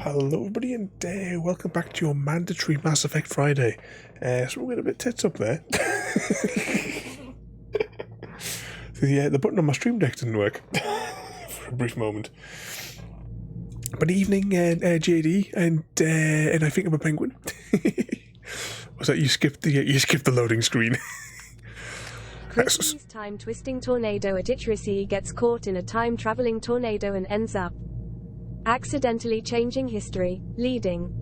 Hello everybody and welcome back to your mandatory Mass Effect Friday. So we're getting a bit tits up there. The button on my stream deck didn't work for a brief moment. But evening JD and I think I'm a penguin. Was that you skipped the loading screen? Christie's time-twisting tornado at Ichirisi gets caught in a time-traveling tornado and ends up accidentally changing history. Leading,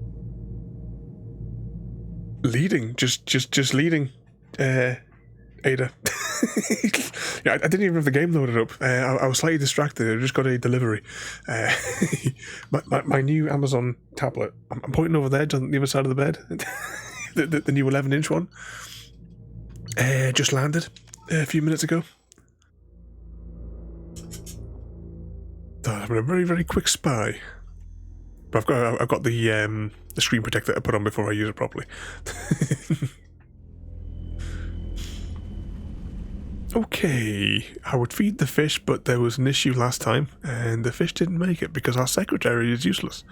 just leading. Ada. Yeah, I didn't even have the game loaded up. I was slightly distracted. I just got a delivery. My new Amazon tablet. I'm pointing over there on the other side of the bed. the new 11-inch one. Just landed a few minutes ago. I'm having a very, very quick spy. But I've got the screen protector I put on before I use it properly. Okay, I would feed the fish, but there was an issue last time, and the fish didn't make it because our secretary is useless.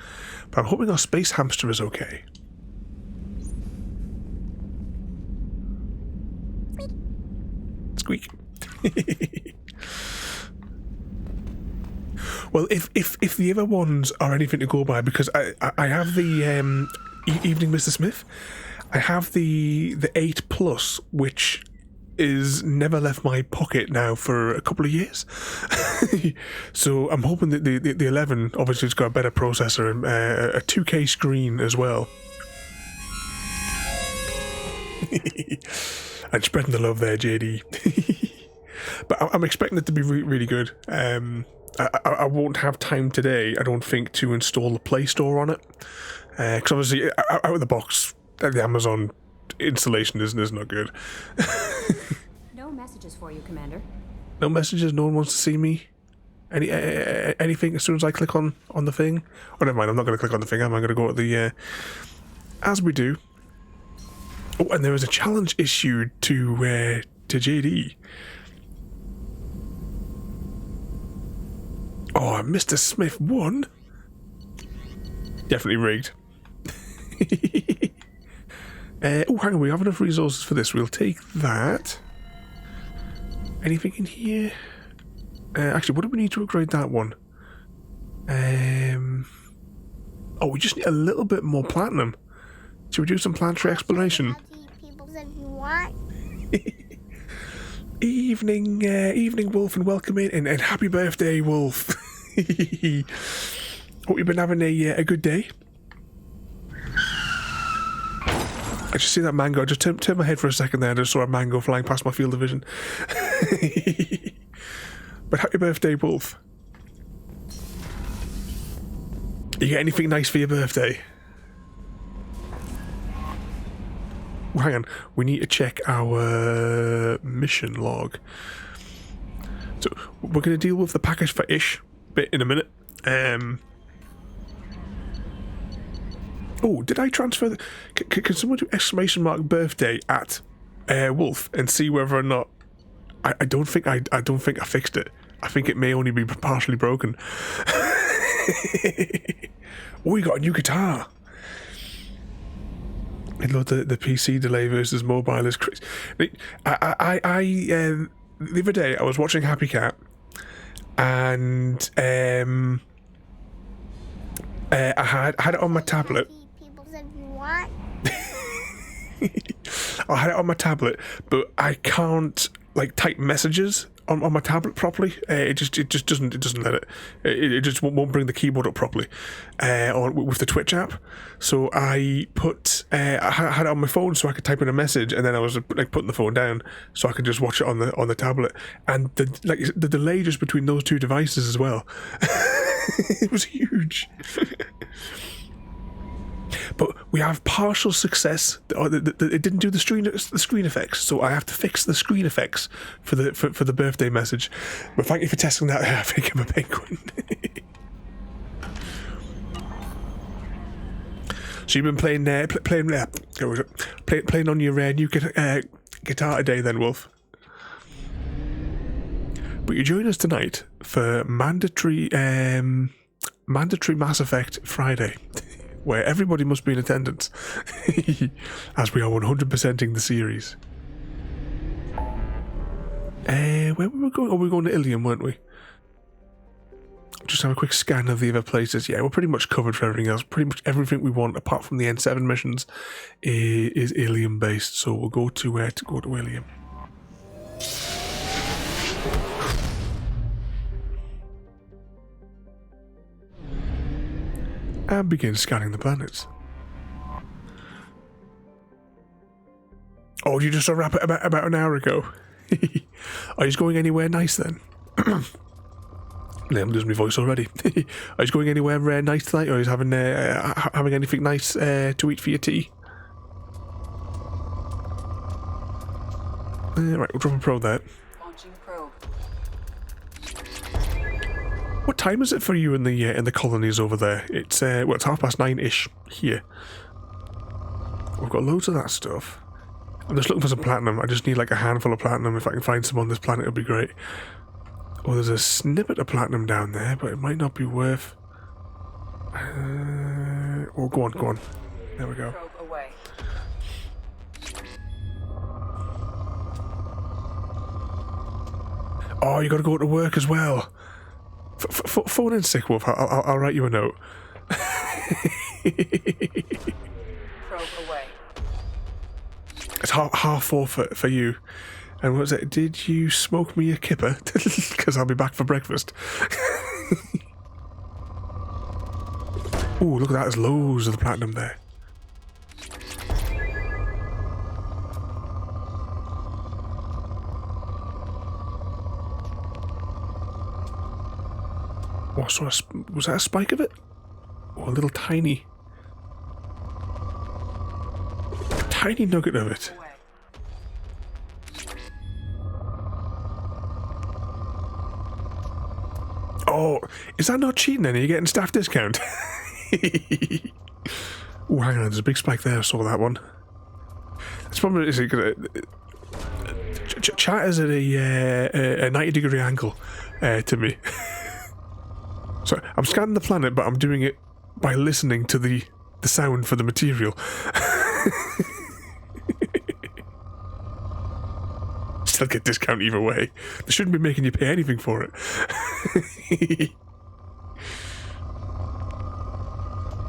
But I'm hoping our space hamster is okay. Squeak. Well, if the other ones are anything to go by, because I have the Evening Mr. Smith, I have the 8 Plus, which is never left my pocket now for a couple of years. So I'm hoping that the 11 obviously has got a better processor and a 2K screen as well. And spreading the love there, JD. But I'm expecting it to be really good. I won't have time today, I don't think, to install the Play Store on it. Because obviously, out of the box, the Amazon installation is not good. No messages for you, Commander. No messages? No one wants to see me? Anything as soon as I click on the thing? Oh, never mind, I'm not going to click on the thing, I'm going to go to the... as we do. Oh, and there was a challenge issued to JD. Oh, Mr. Smith won. Definitely rigged. Oh, hang on, we have enough resources for this. We'll take that. Anything in here? Actually, what do we need to upgrade that one? Oh, we just need a little bit more platinum. Should we do some planetary exploration? Evening, Wolf, and welcome in, and happy birthday, Wolf. Hope you've been having a good day. I just see that mango. I just turned my head for a second there and I just saw a mango flying past my field of vision. But happy birthday, Wolf. You get anything nice for your birthday? Well, hang on. We need to check our mission log. So we're going to deal with the package for Ish bit in a minute. Oh, did I transfer the... Can someone do exclamation mark birthday at Wolf and see whether or not... I don't think I fixed it. I think it may only be partially broken. Oh, you got a new guitar. I love the PC delay versus mobile is crazy. The other day I was watching Happy Cat and I had it on my tablet. I had it on my tablet, but I can't type messages on my tablet properly. It just doesn't let it. It just won't bring the keyboard up properly, or with the Twitch app. So I had it on my phone so I could type in a message, and then I was putting the phone down so I could just watch it on the tablet. And the delay just between those two devices as well, it was huge. But we have partial success. It didn't do the screen effects, so I have to fix the screen effects for the birthday message. But thank you for testing that. I think I'm a penguin. So you've been playing on your new guitar today, then, Wolf. But you join us tonight for mandatory mandatory Mass Effect Friday, where everybody must be in attendance, as we are 100%ing the series. Where were we going? Oh, we were going to Illium, weren't we? Just have a quick scan of the other places. Yeah, we're pretty much covered for everything else. Pretty much everything we want, apart from the N7 missions, is Illium based. So we'll go to where to go to Illium. And begin scanning the planets. Oh, you just saw wrap it about an hour ago. Are you going anywhere nice then? I'm losing my voice already. Are you going anywhere nice tonight, or are you having anything nice to eat for your tea? Right, we'll drop a probe there. Launching probe. What time is it for you in the colonies over there? It's well, it's 9:30ish here. We've got loads of that stuff. I'm just looking for some platinum. I just need like a handful of platinum. If I can find some on this planet, it'll be great. Oh, there's a snippet of platinum down there, but it might not be worth... oh, go on. There we go. Probe away. Oh, you got to go to work as well. Phone in, Sick Wolf. I'll write you a note. Probe away. It's half 4 for you. And what was it? Did you smoke me a kipper? Because I'll be back for breakfast. Ooh, look at that. There's loads of the platinum there. What sort of... was that a spike of it? Or a little tiny... a tiny nugget of it. Oh, is that not cheating then? Are you getting staff discount? Oh, hang on, there's a big spike there. I saw that one. It's probably... is it gonna... chat is at a 90-degree angle to me. So I'm scanning the planet, but I'm doing it by listening to the sound for the material. Still get discount either way. They shouldn't be making you pay anything for it.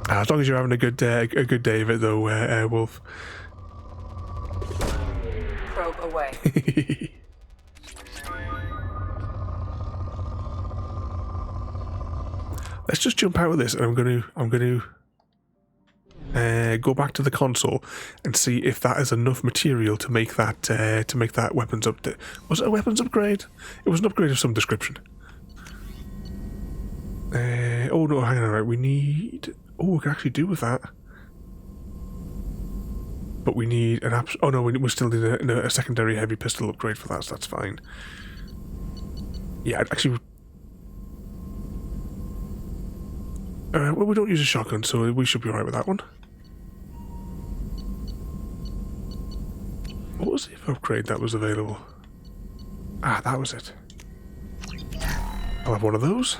As long as you're having a good day of it, though, Wolf. Probe away. Let's just jump out of this, and I'm going to go back to the console and see if that is enough material to make that weapons update. Was it a weapons upgrade? It was an upgrade of some description. Oh no, hang on, right. We need... oh, we can actually do with that. But we need an oh no, we still need a secondary heavy pistol upgrade for that, so that's fine. Yeah, actually... well, we don't use a shotgun, so we should be alright with that one. What was the upgrade that was available? Ah, that was it. I'll have one of those.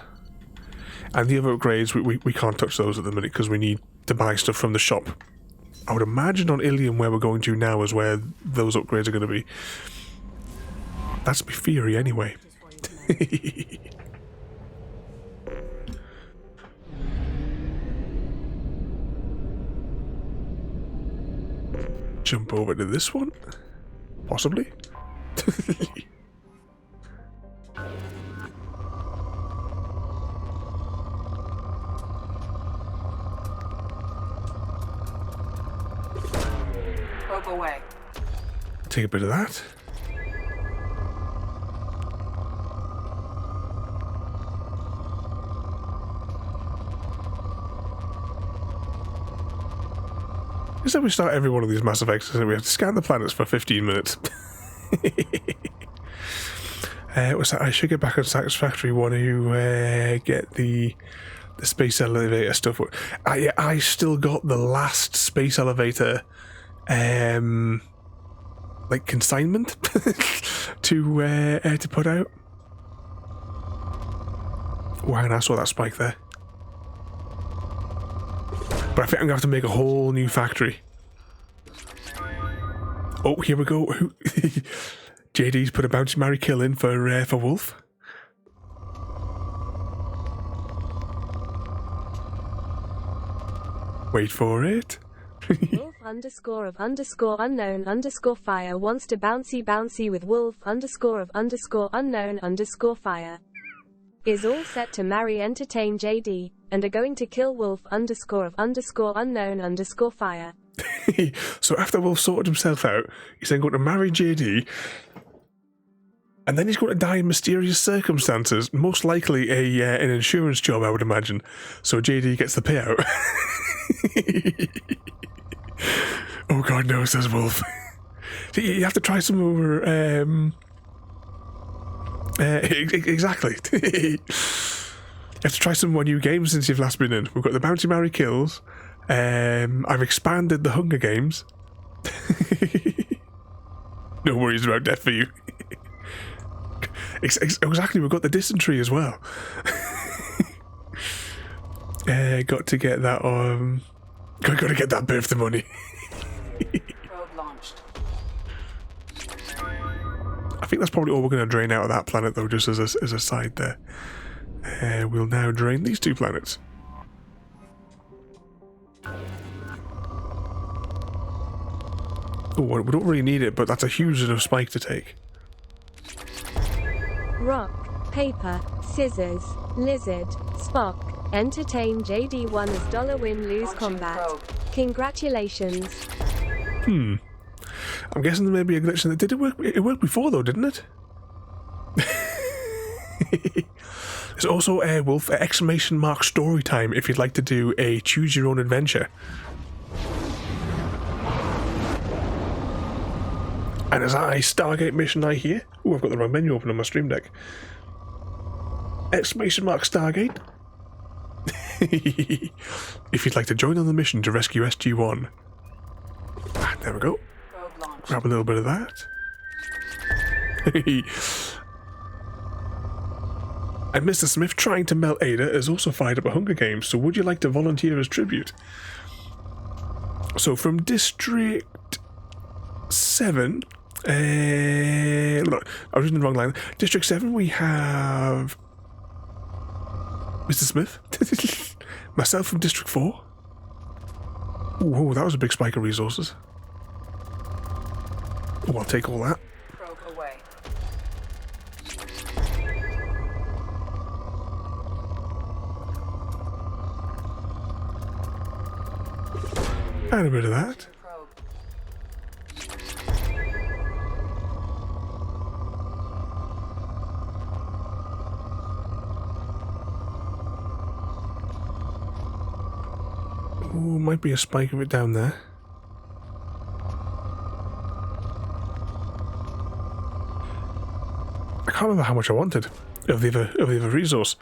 And the other upgrades, we can't touch those at the minute because we need to buy stuff from the shop. I would imagine on Illium, where we're going to now, is where those upgrades are going to be. That's my theory anyway. Jump over to this one? Possibly? Probe away. Take a bit of that. Is that we start every one of these Mass Effects, isn't it? We have to scan the planets for 15 minutes. What's that? I should get back on Satisfactory. Want to get the space elevator stuff. I still got the last space elevator like consignment to put out. Wow, and I saw that spike there. But I think I'm gonna have to make a whole new factory. Oh, here we go. JD's put a bounty marry kill in for Wolf. Wait for it. Wolf underscore of underscore unknown underscore fire wants to bouncy with Wolf underscore of underscore unknown underscore fire. Is all set to marry entertain JD, and are going to kill Wolf underscore of underscore unknown underscore fire. So after Wolf sorted himself out, he's then going to marry JD, and then he's going to die in mysterious circumstances, most likely an insurance job, I would imagine. So JD gets the payout. Oh God, no, says Wolf. See, you have to try some more. Exactly. You have to try some more new games since you've last been in. We've got the Bounty Marry Kills. I've expanded the Hunger Games. No worries about death for you. Exactly, we've got the dysentery as well. Got to get that got to get that birthday money. Probe launched. I think that's probably all we're going to drain out of that planet, though, just as a side there. We'll now drain these two planets. Oh, we don't really need it, but that's a huge enough spike to take. Rock, paper, scissors, lizard, Spock. Entertain JD1 as dollar win lose Launching combat. probe. Congratulations. I'm guessing there may be a glitch in it. Did it work? It worked before, though, didn't it? There's also a Wolf exclamation mark story time if you'd like to do a choose your own adventure. And as I Stargate mission I hear, oh, I've got the wrong menu open on my stream deck. Exclamation mark Stargate. If you'd like to join on the mission to rescue SG-1. Ah, there we go. Probe launched. Grab a little bit of that. And Mr. Smith, trying to melt Ada, has also fired up a Hunger Games, so would you like to volunteer as tribute? So from District 7... look, I was reading the wrong line. District 7, we have... Mr. Smith? Myself from District 4? Ooh, that was a big spike of resources. Oh, I'll take all that. Probe away. And a bit of that. Probe. Ooh, might be a spike of it down there. I can't remember how much I wanted of the other resource.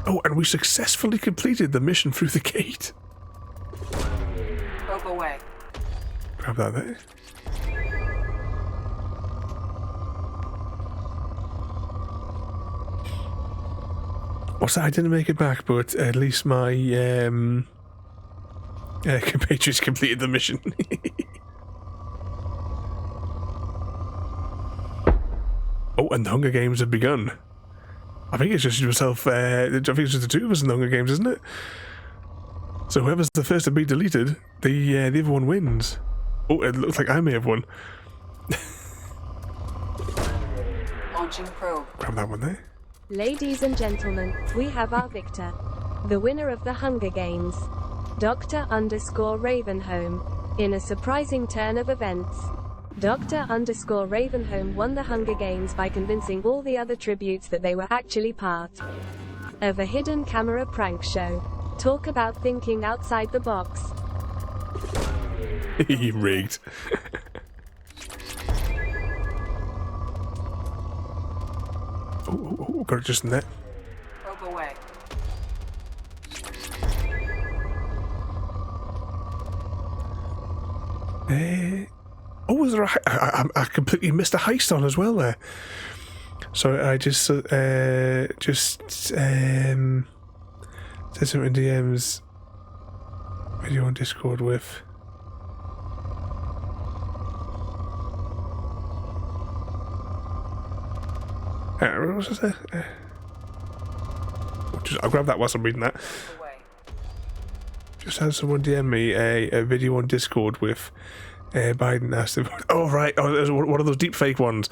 Oh, and we successfully completed the mission through the gate. Probe away. Grab that there. What's that? I didn't make it back, but at least my compatriots completed the mission. Oh, and the Hunger Games have begun. I think it's just yourself. I think it's just the two of us in the Hunger Games, isn't it? So whoever's the first to be deleted, the other one wins. Oh, it looks like I may have won. Launching probe. Grab that one there. Ladies and gentlemen, we have our victor. The winner of the Hunger Games. Dr. Ravenholm. In a surprising turn of events. Dr. Ravenholm won the Hunger Games by convincing all the other tributes that they were actually part of a hidden camera prank show. Talk about thinking outside the box. He rigged. Oh, got it just in there. Probe away. Oh, was there I completely missed a heist on as well there. So I just Send some in DMs. Video on Discord with. What was I say? I'll grab that whilst I'm reading that. Away. Just had someone DM me a video on Discord with Biden asked him. Oh, right. Oh, it was one of those deep fake ones.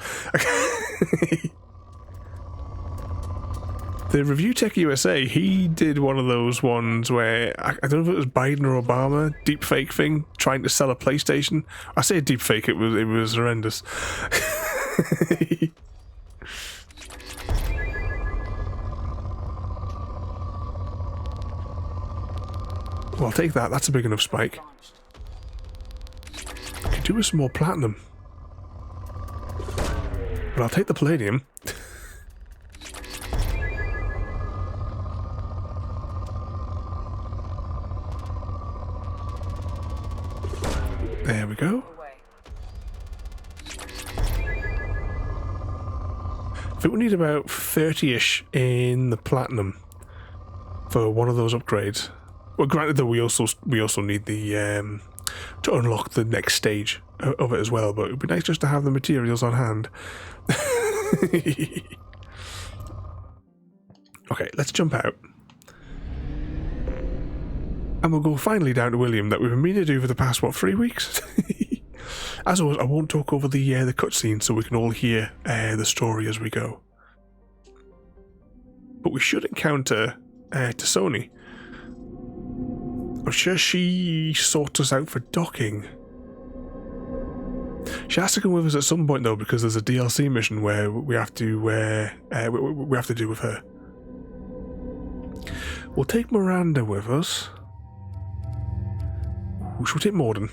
The Review Tech USA, he did one of those ones where, I don't know if it was Biden or Obama, deep fake thing, trying to sell a PlayStation. I say deep fake, it was horrendous. Well, I'll take that. That's a big enough spike. I could do with some more platinum. But I'll take the palladium. There we go. I think we need about 30-ish in the platinum for one of those upgrades. Well, granted, though, we also need the to unlock the next stage of it as well. But it'd be nice just to have the materials on hand. Okay, let's jump out, and we'll go finally down to Illium that we've been meaning to do for the past 3 weeks. As always, I won't talk over the cutscene, so we can all hear the story as we go. But we should encounter Tasoni. I'm sure she sorts us out for docking. She has to come with us at some point though, because there's a DLC mission where we have to we have to do with her. We'll take Miranda with us. Ooh, should we take Morden?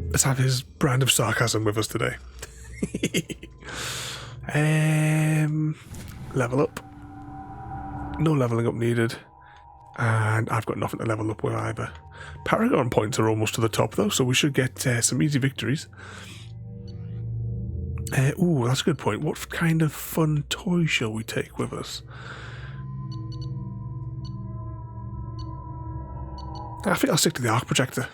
Let's have his brand of sarcasm with us today. Level up. No leveling up needed. And I've got nothing to level up with either. Paragon points are almost to the top though, so we should get some easy victories. Ooh, that's a good point. What kind of fun toy shall we take with us? I think I'll stick to the arc projector.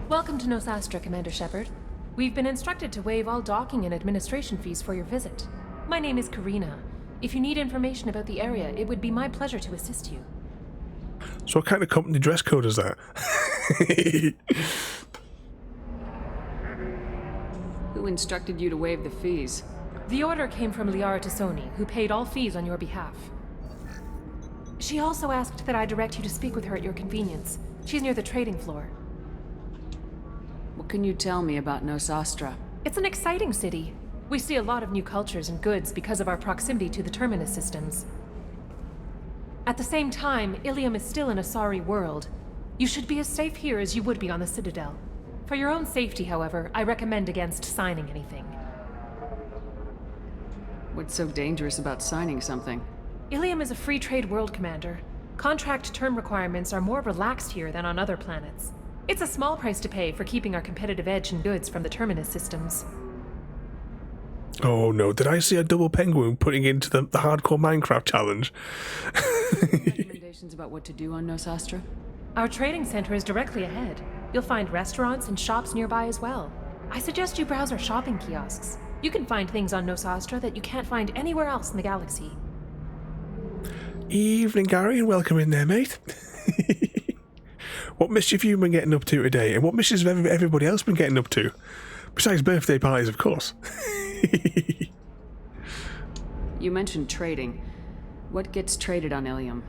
Welcome to Nosastra, Commander Shepard. We've been instructed to waive all docking and administration fees for your visit. My name is Karina. If you need information about the area, it would be my pleasure to assist you. So what kind of company dress code is that? Who instructed you to waive the fees? The order came from Liara Tassoni, who paid all fees on your behalf. She also asked that I direct you to speak with her at your convenience. She's near the trading floor. What can you tell me about Nosastra? It's an exciting city. We see a lot of new cultures and goods because of our proximity to the terminus systems. At the same time, Illium is still an Asari world. You should be as safe here as you would be on the Citadel. For your own safety, however, I recommend against signing anything. What's so dangerous about signing something? Illium is a free trade world, Commander. Contract term requirements are more relaxed here than on other planets. It's a small price to pay for keeping our competitive edge in goods from the terminus systems. Oh no, did I see a double penguin putting into the hardcore Minecraft challenge? Recommendations about what to do on Nosastra? Our trading center is directly ahead. You'll find restaurants and shops nearby as well. I suggest you browse our shopping kiosks. You can find things on Nosastra that you can't find anywhere else in the galaxy. Evening, Gary, and welcome in there, mate. What mischief have you been getting up to today? And what mischief have everybody else been getting up to? Besides birthday parties, of course. You mentioned trading. What gets traded on Illium?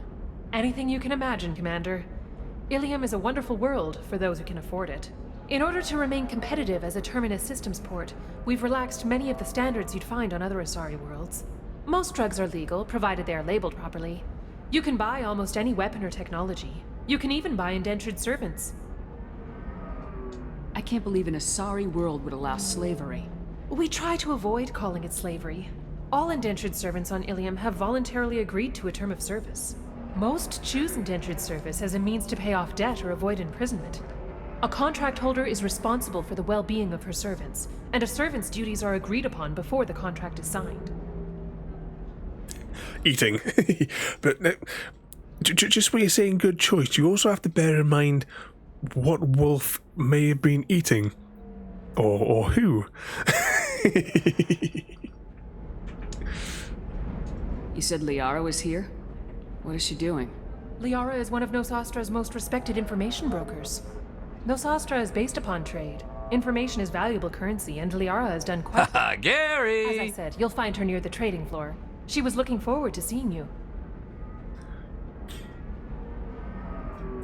Anything you can imagine, Commander. Illium is a wonderful world for those who can afford it. In order to remain competitive as a terminus systems port, we've relaxed many of the standards you'd find on other Asari worlds. Most drugs are legal, provided they are labeled properly. You can buy almost any weapon or technology. You can even buy indentured servants. I can't believe an Asari world would allow slavery. We try to avoid calling it slavery. All indentured servants on Illium have voluntarily agreed to a term of service. Most choose indentured service as a means to pay off debt or avoid imprisonment. A contract holder is responsible for the well-being of her servants, and a servant's duties are agreed upon before the contract is signed. Eating. But just when you're saying good choice, you also have to bear in mind what wolf may have been eating. Or who. You said Liara was here? What is she doing? Liara is one of Nosastra's most respected information brokers. Nosastra is based upon trade. Information is valuable currency, and Liara has done quite well. Gary! As I said, you'll find her near the trading floor. She was looking forward to seeing you.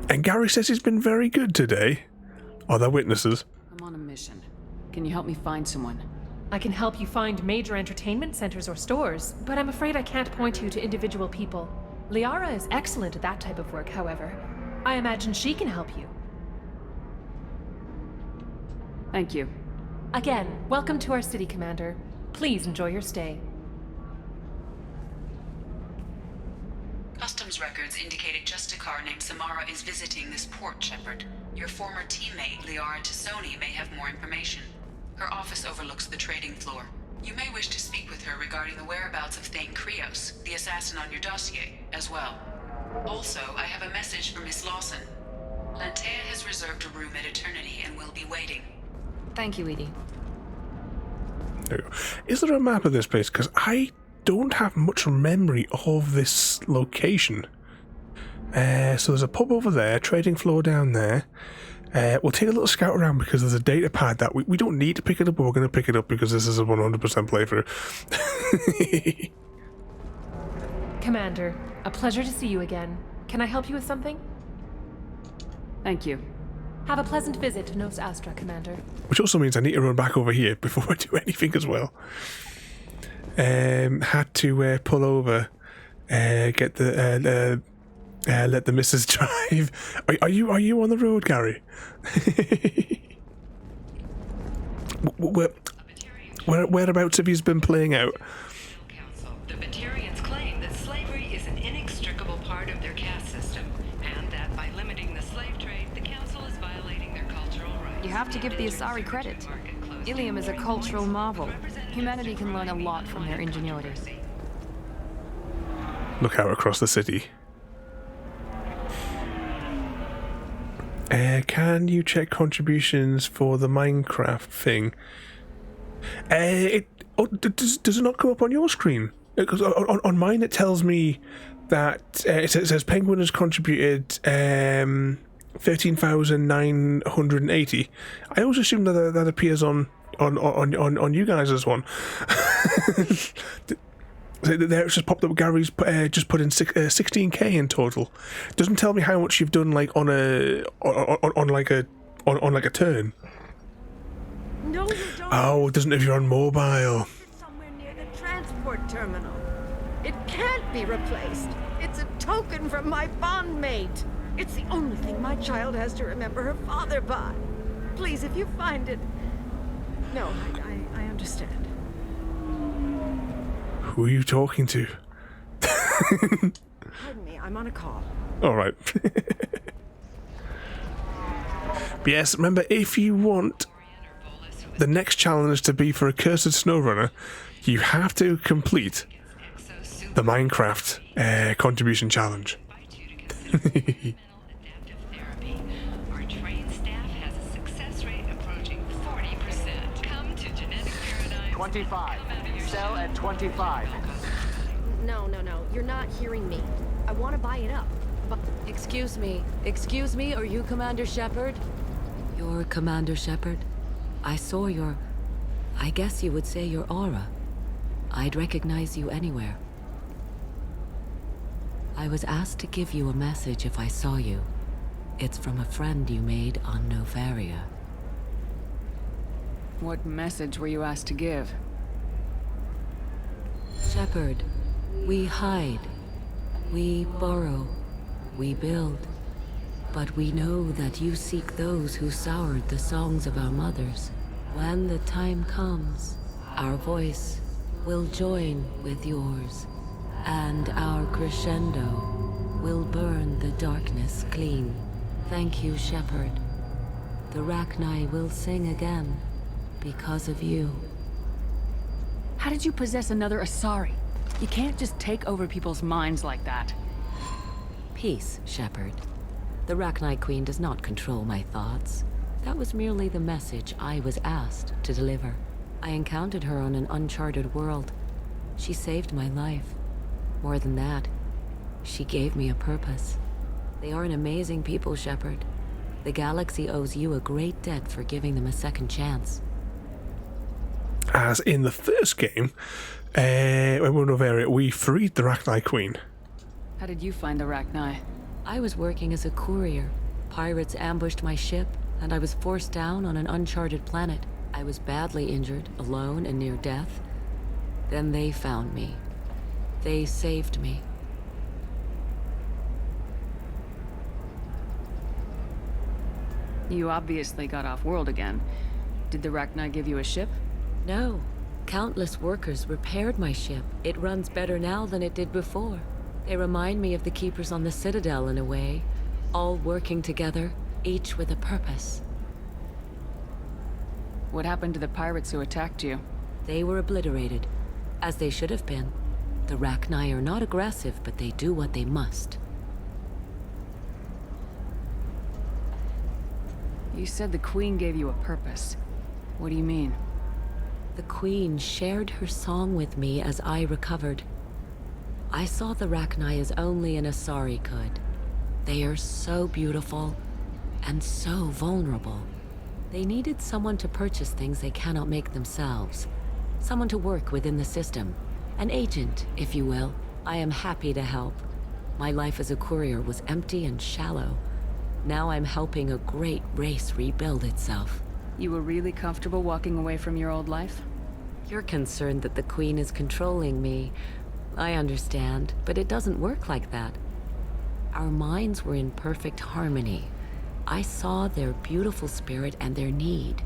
And Gary says he's been very good today. Are there witnesses? I'm on a mission. Can you help me find someone? I can help you find major entertainment centers or stores, but I'm afraid I can't point you to individual people. Liara is excellent at that type of work, however. I imagine she can help you. Thank you. Again, welcome to our city, Commander. Please enjoy your stay. Customs records indicate a Justicar named Samara is visiting this port, Shepard. Your former teammate, Liara Tassoni, may have more information. Her office overlooks the trading floor. You may wish to speak with her regarding the whereabouts of Thane Krios, the assassin on your dossier, as well. Also, I have a message for Miss Lawson. Lantea has reserved a room at Eternity and will be waiting. Thank you, Edie. There we go. Is there a map of this place? Because I don't have much memory of this location. So there's a pub over there, trading floor down there. We'll take a little scout around because there's a data pad that we don't need to pick it up, but we're going to pick it up because this is a 100% playthrough. Commander, a pleasure to see you again. Can I help you with something? Thank you. Have a pleasant visit to Nos Astra, Commander. Which also means I need to run back over here before I do anything as well. Had to pull over, get the let the missus drive. Are you on the road, Gary? Whereabouts have you been playing out? The Batarians claim that slavery is an inextricable part of their caste system, and that by limiting the slave trade, the council is violating their cultural rights. You have to give the Asari credit. Illium is a cultural marvel. Humanity can learn a lot from their ingenuity. Look out across the city. Can you check contributions for the Minecraft thing? Does it not come up on your screen? Because on mine it tells me that it says Penguin has contributed 13,980. I always assume that appears on you guys' one. There it's just popped up. Gary's just put in 16k in total. It doesn't tell me how much you've done, like on a turn. No, you don't. Oh, it doesn't if you're on mobile. It's somewhere near the transport terminal. It can't be replaced. It's a token from my bondmate. It's the only thing my child has to remember her father by. Please, if you find it. No, I understand. Who are you talking to? Pardon me, I'm on a call. All right. But yes, remember, if you want the next challenge to be for a cursed snowrunner, you have to complete the Minecraft contribution challenge. Our trained staff has a success rate approaching 40%. Come to Genetic Paradigm. 25. Sell at 25. No, you're not hearing me. I want to buy it up. But Excuse me, are you Commander Shepard? You're Commander Shepard? I saw your... I guess you would say your aura. I'd recognize you anywhere. I was asked to give you a message if I saw you. It's from a friend you made on Novaria. What message were you asked to give? Shepherd, we hide, we borrow, we build. But we know that you seek those who soured the songs of our mothers. When the time comes, our voice will join with yours, and our crescendo will burn the darkness clean. Thank you, Shepherd. The Rachni will sing again because of you. How did you possess another Asari? You can't just take over people's minds like that. Peace, Shepherd. The Rachni Queen does not control my thoughts. That was merely the message I was asked to deliver. I encountered her on an uncharted world. She saved my life. More than that, she gave me a purpose. They are an amazing people, Shepherd. The galaxy owes you a great debt for giving them a second chance. As in the first game, when we were in Noveria, we freed the Rachni Queen. How did you find the Rachni? I was working as a courier. Pirates ambushed my ship, and I was forced down on an uncharted planet. I was badly injured, alone and near death. Then they found me. They saved me. You obviously got off-world again. Did the Rachni give you a ship? No. Countless workers repaired my ship. It runs better now than it did before. They remind me of the Keepers on the Citadel in a way. All working together, each with a purpose. What happened to the pirates who attacked you? They were obliterated, as they should have been. The Rachni are not aggressive, but they do what they must. You said the Queen gave you a purpose. What do you mean? The Queen shared her song with me as I recovered. I saw the Rachni as only an Asari could. They are so beautiful and so vulnerable. They needed someone to purchase things they cannot make themselves. Someone to work within the system. An agent, if you will. I am happy to help. My life as a courier was empty and shallow. Now I'm helping a great race rebuild itself. You were really comfortable walking away from your old life? You're concerned that the Queen is controlling me. I understand, but it doesn't work like that. Our minds were in perfect harmony. I saw their beautiful spirit and their need.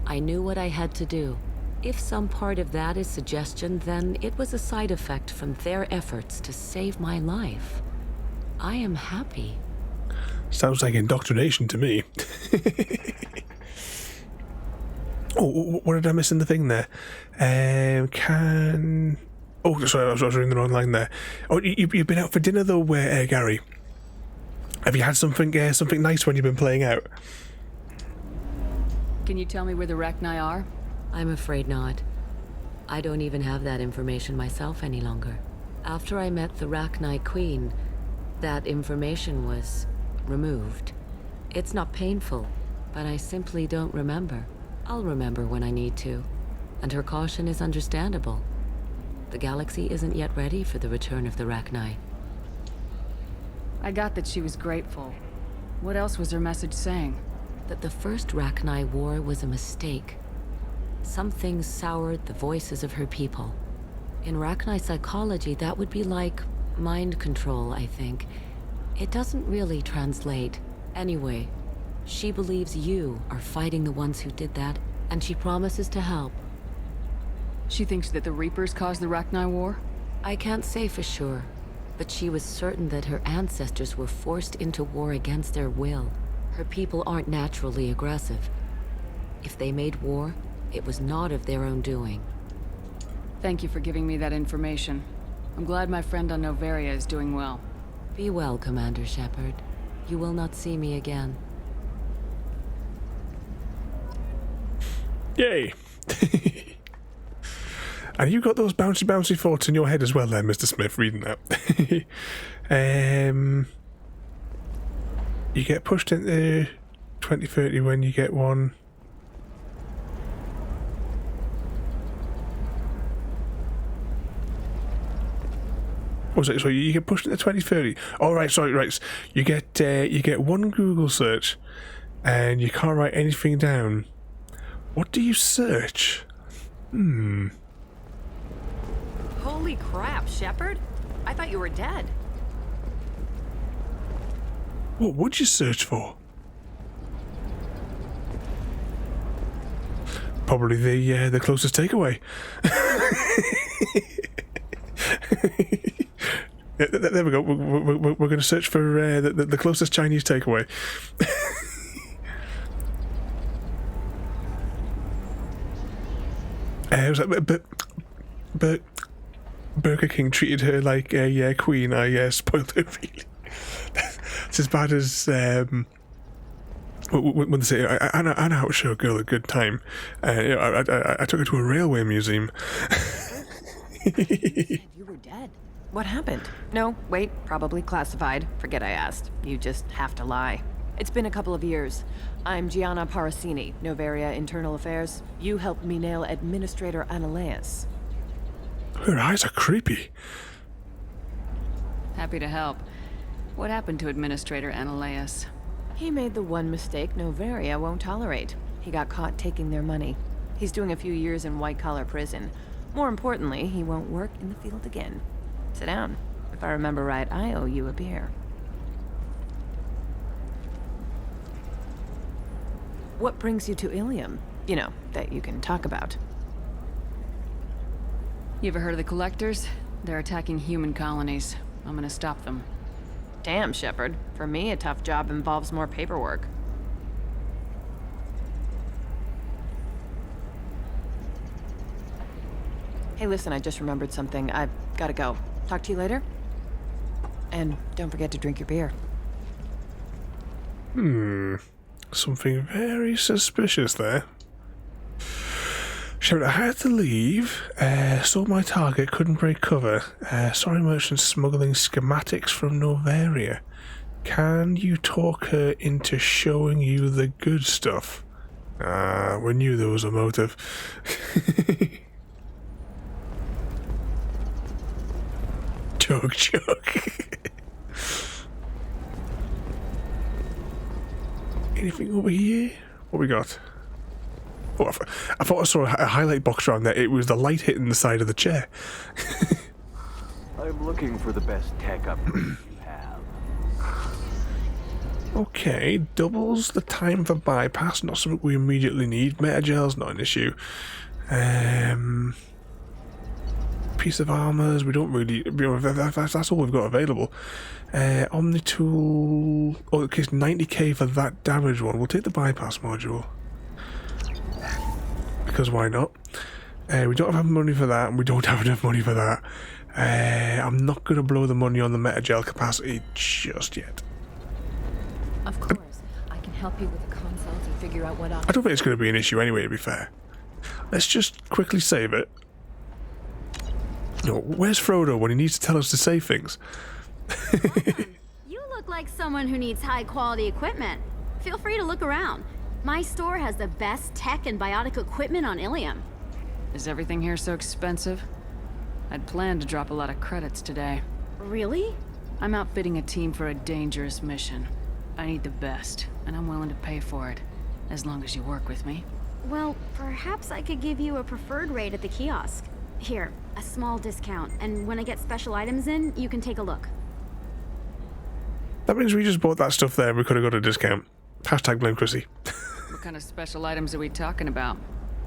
I knew what I had to do. If some part of that is suggestion, then it was a side effect from their efforts to save my life. I am happy. Sounds like indoctrination to me. Oh, what did I miss in the thing there? Oh, sorry, I was reading the wrong line there. Oh, you've been out for dinner though, Gary. Have you had something nice when you've been playing out? Can you tell me where the Rachni are? I'm afraid not. I don't even have that information myself any longer. After I met the Rachni Queen, that information was removed. It's not painful, but I simply don't remember. I'll remember when I need to, and her caution is understandable. The galaxy isn't yet ready for the return of the Rachni. I got that she was grateful. What else was her message saying? That the first Rachni war was a mistake. Some things soured the voices of her people. In Rachni psychology, that would be like mind control, I think. It doesn't really translate. Anyway, she believes you are fighting the ones who did that, and she promises to help. She thinks that the Reapers caused the Rachni war? I can't say for sure, but she was certain that her ancestors were forced into war against their will. Her people aren't naturally aggressive. If they made war, it was not of their own doing. Thank you for giving me that information. I'm glad my friend on Noveria is doing well. Be well, Commander Shepard. You will not see me again. Yay! And you got those bouncy thoughts in your head as well there, Mr. Smith, reading that. You get pushed into 2030 when you get one. What was it? So you get pushed into 2030. Oh, right, sorry, right. You get one Google search, and you can't write anything down. What do you search? Hold Holy crap, Shepard. I thought you were dead. What would you search for? Probably the closest takeaway. There we go. We're going to search for the closest Chinese takeaway. But Burger King treated her like a queen. I spoiled her really. It's as bad as when they say I know how to show a girl a good time. I took her to a railway museum. You were dead. What happened? No, wait, probably classified. Forget I asked. You just have to lie. It's been a couple of years. I'm Gianna Parasini, Novaria Internal Affairs. You helped me nail Administrator Ananias. Her eyes are creepy. Happy to help. What happened to Administrator Ananias? He made the one mistake Novaria won't tolerate. He got caught taking their money. He's doing a few years in white-collar prison. More importantly, he won't work in the field again. Sit down. If I remember right, I owe you a beer. What brings you to Illium? You know, that you can talk about. You ever heard of the Collectors? They're attacking human colonies. I'm gonna stop them. Damn, Shepard. For me, a tough job involves more paperwork. Hey, listen, I just remembered something. I've gotta go. Talk to you later? And don't forget to drink your beer. Something very suspicious there. Shepard, I had to leave. Saw my target, couldn't break cover. Sorry, merchant smuggling schematics from Novaria. Can you talk her into showing you the good stuff? We knew there was a motive. Chug. Anything over here? What we got? Oh, I thought I saw a highlight box around there. It was the light hitting the side of the chair. I'm looking for the best tech upgrades you have. Okay, doubles the time for bypass. Not something we immediately need. Metagel's not an issue. Piece of armours. We don't really. That's all we've got available. Omni tool. Oh, okay, 90k for that damage one. We'll take the bypass module. Because why not? We don't have money for that, and we don't have enough money for that. I'm not going to blow the money on the metagel capacity just yet. Of course, I can help you with the consult and figure out what I don't think it's going to be an issue anyway, to be fair. Let's just quickly save it. No, where's Frodo when he needs to tell us to save things? You look like someone who needs high-quality equipment. Feel free to look around. My store has the best tech and biotic equipment on Illium. Is everything here so expensive? I'd planned to drop a lot of credits today. Really? I'm outfitting a team for a dangerous mission. I need the best, and I'm willing to pay for it, as long as you work with me. Well, perhaps I could give you a preferred rate at the kiosk. Here, a small discount, and when I get special items in, you can take a look. That means we just bought that stuff there and we could have got a discount. Hashtag blame Chrissy. What kind of special items are we talking about?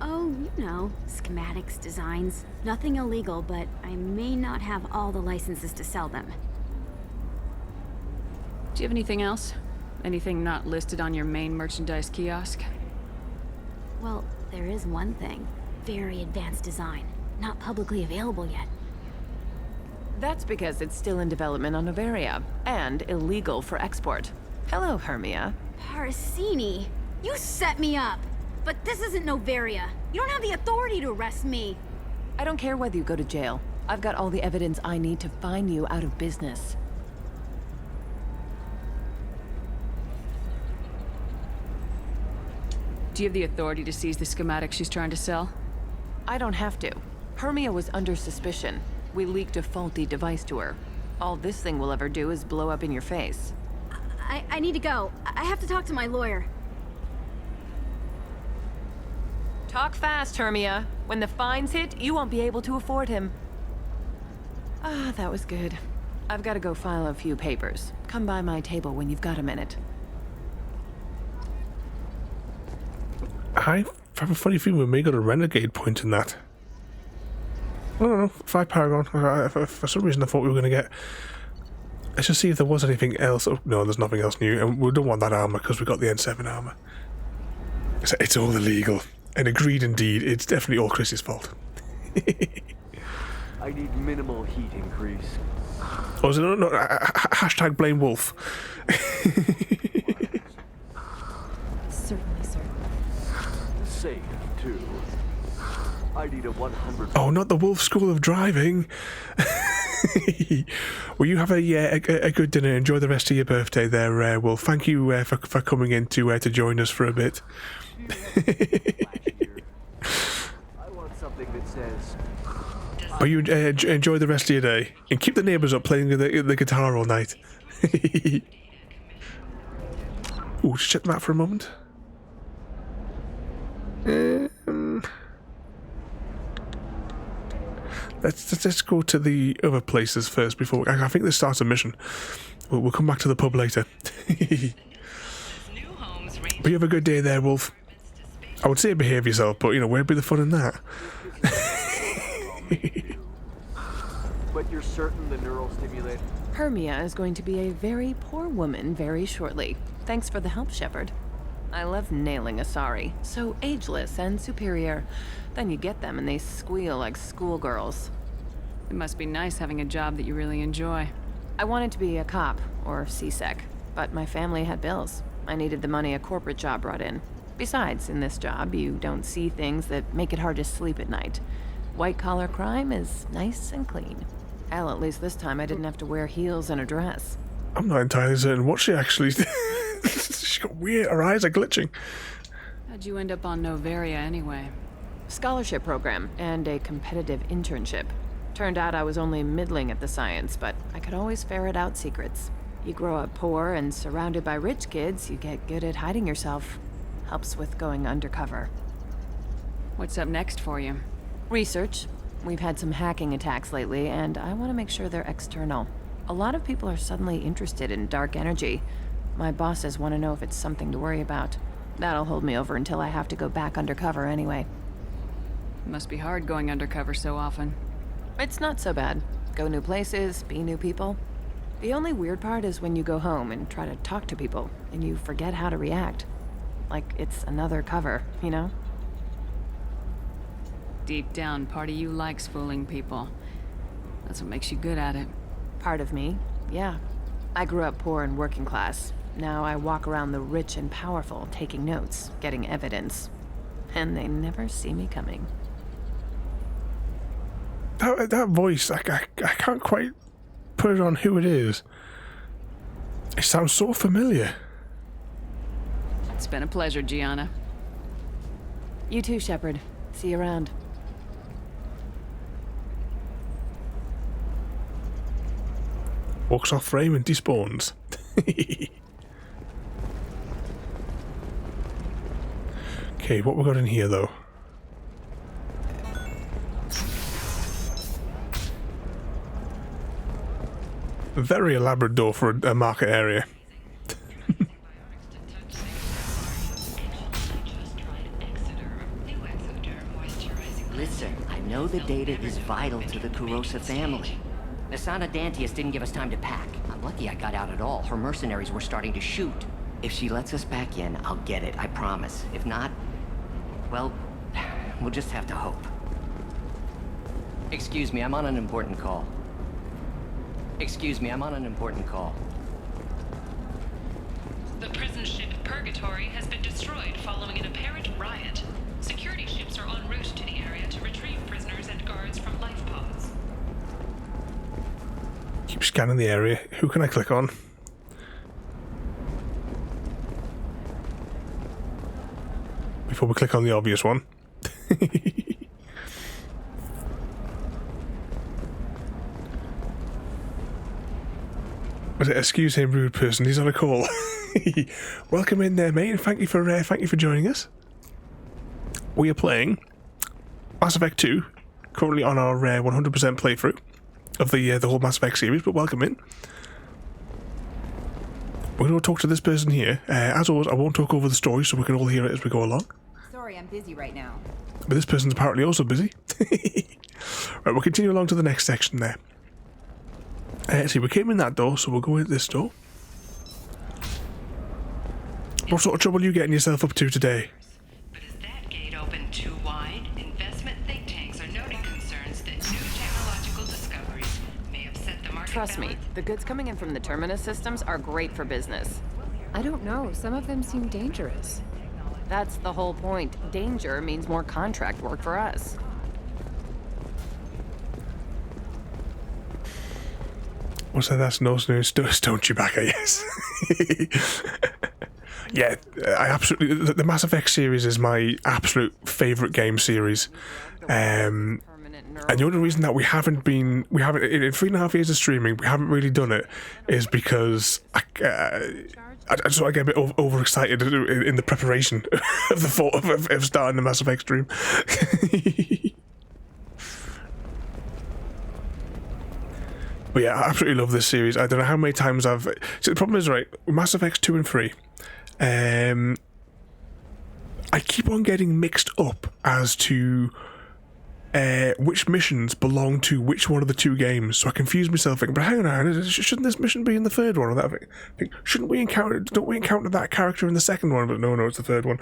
Oh, you know, schematics, designs. Nothing illegal, but I may not have all the licenses to sell them. Do you have anything else? Anything not listed on your main merchandise kiosk? Well, there is one thing. Very advanced design. Not publicly available yet. That's because it's still in development on Novaria, and illegal for export. Hello, Hermia. Parasini, you set me up! But this isn't Novaria. You don't have the authority to arrest me. I don't care whether you go to jail. I've got all the evidence I need to find you out of business. Do you have the authority to seize the schematics she's trying to sell? I don't have to. Hermia was under suspicion. We leaked a faulty device to her. All this thing will ever do is blow up in your face. I need to go. I have to talk to my lawyer. Talk fast, Hermia. When the fines hit, you won't be able to afford him. Ah, that was good. I've got to go file a few papers. Come by my table when you've got a minute. I have a funny feeling we may got a renegade point in that. I don't know, 5 Paragon. For some reason I thought we were going to get... Let's just see if there was anything else. Oh, no, there's nothing else new. And we don't want that armour because we got the N7 armour. It's all illegal. And agreed indeed. It's definitely all Chris's fault. I need minimal heat increase. Oh, is it no, hashtag blame Wolf. Certainly, sir. Safe, too. I need a 100... Oh, not the Wolf School of Driving. Well, you have a good dinner. Enjoy the rest of your birthday there, Wolf. Thank you for coming in to join us for a bit. I want something that says... Oh, you enjoy the rest of your day. And keep the neighbours up playing the guitar all night. Oh, just check the map for a moment. Let's go to the other places first before... I think this starts a mission. We'll come back to the pub later. But you have a good day there, Wolf. I would say behave yourself, but, you know, where'd be the fun in that? But you're certain the neural stimulator... Hermia is going to be a very poor woman very shortly. Thanks for the help, Shepard. I love nailing Asari. So ageless and superior. Then you get them and they squeal like schoolgirls. It must be nice having a job that you really enjoy. I wanted to be a cop, or CSEC, but my family had bills. I needed the money a corporate job brought in. Besides, in this job, you don't see things that make it hard to sleep at night. White-collar crime is nice and clean. Hell, at least this time I didn't have to wear heels and a dress. I'm not entirely certain what she actually... She's got weird... Her eyes are glitching. How'd you end up on Noveria anyway? Scholarship program and a competitive internship. Turned out I was only middling at the science, but I could always ferret out secrets. You grow up poor and surrounded by rich kids, you get good at hiding yourself. Helps with going undercover. What's up next for you? Research. We've had some hacking attacks lately, and I want to make sure they're external. A lot of people are suddenly interested in dark energy. My bosses want to know if it's something to worry about. That'll hold me over until I have to go back undercover anyway. It must be hard going undercover so often. It's not so bad. Go new places, be new people. The only weird part is when you go home and try to talk to people, and you forget how to react. Like it's another cover, you know? Deep down, part of you likes fooling people. That's what makes you good at it. Part of me, yeah. I grew up poor and working class. Now I walk around the rich and powerful, taking notes, getting evidence. And they never see me coming. That voice, I can't quite put it on who it is. It sounds so familiar. It's been a pleasure, Gianna. You too, Shepard. See you around. Walks off frame and despawns. Okay, what we got in here though? A very elaborate door for a market area. Listen, I know the data is vital to the Kurosa family. Nasana Dantius didn't give us time to pack. I'm lucky I got out at all. Her mercenaries were starting to shoot. If she lets us back in, I'll get it, I promise. If not, well, we'll just have to hope. Excuse me, I'm on an important call. Excuse me, I'm on an important call. The prison ship Purgatory has been destroyed following an apparent riot. Security ships are en route to the area to retrieve prisoners and guards from life pods. Keep scanning the area. Who can I click on? Before we click on the obvious one. Was it excuse him, rude person? He's on a call. Welcome in there, mate, and thank you for joining us. We are playing Mass Effect 2, currently on our 100% playthrough. the whole Mass Effect series, but welcome in. We're going to talk to this person here. As always, I won't talk over the story, so we can all hear it as we go along. Sorry, I'm busy right now. But this person's apparently also busy. Right, we'll continue along to the next section there. See, we came in that door, so we'll go in this door. What sort of trouble are you getting yourself up to today? But is that gate open too wide? Investment think tanks are noting concerns that new technological discoveries may upset the market. Trust me, the goods coming in from the Terminus systems are great for business. I don't know. Some of them seem dangerous. That's the whole point. Danger means more contract work for us. What's that? That's no snooze, don't Chewbacca, yes. Yeah, I absolutely... The Mass Effect series is my absolute favourite game series. And the only reason that we haven't in 3.5 years of streaming, we haven't really done it, is because I get a bit overexcited in the preparation of the thought of starting the Mass Effect stream. But yeah, I absolutely love this series. I don't know how many times I've... So the problem is, right, Mass Effect 2 and 3, I keep on getting mixed up as to which missions belong to which one of the two games. So I confuse myself, thinking, but hang on, shouldn't this mission be in the third one? Or that thing? Don't we encounter that character in the second one? But no, it's the third one.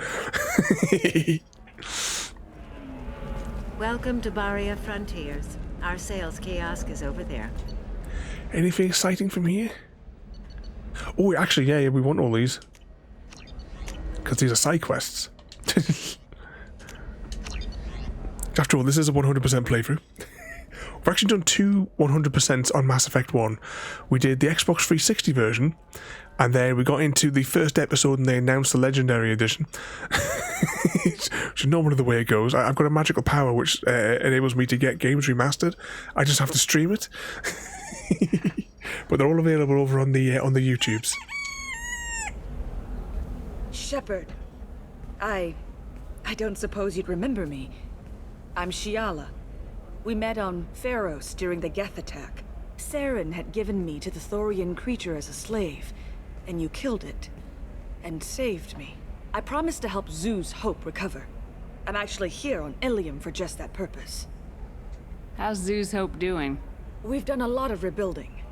Welcome to Barrier Frontiers. Our sales kiosk is over there. Anything exciting from here? Oh, actually, yeah, we want all these. Because these are side quests. After all, this is a 100% playthrough. We've actually done two 100% on Mass Effect 1. We did the Xbox 360 version, and then we got into the first episode and they announced the Legendary Edition. Which is normally the way it goes. I've got a magical power which enables me to get games remastered. I just have to stream it. But they're all available over on the YouTubes. Shepard, I don't suppose you'd remember me. I'm Gianna. We met on Pharos during the Geth attack. Saren had given me to the Thorian creature as a slave, and you killed it, and saved me. I promised to help Zoo's Hope recover. I'm actually here on Illium for just that purpose. How's Zoo's Hope doing? We've done a lot of rebuilding.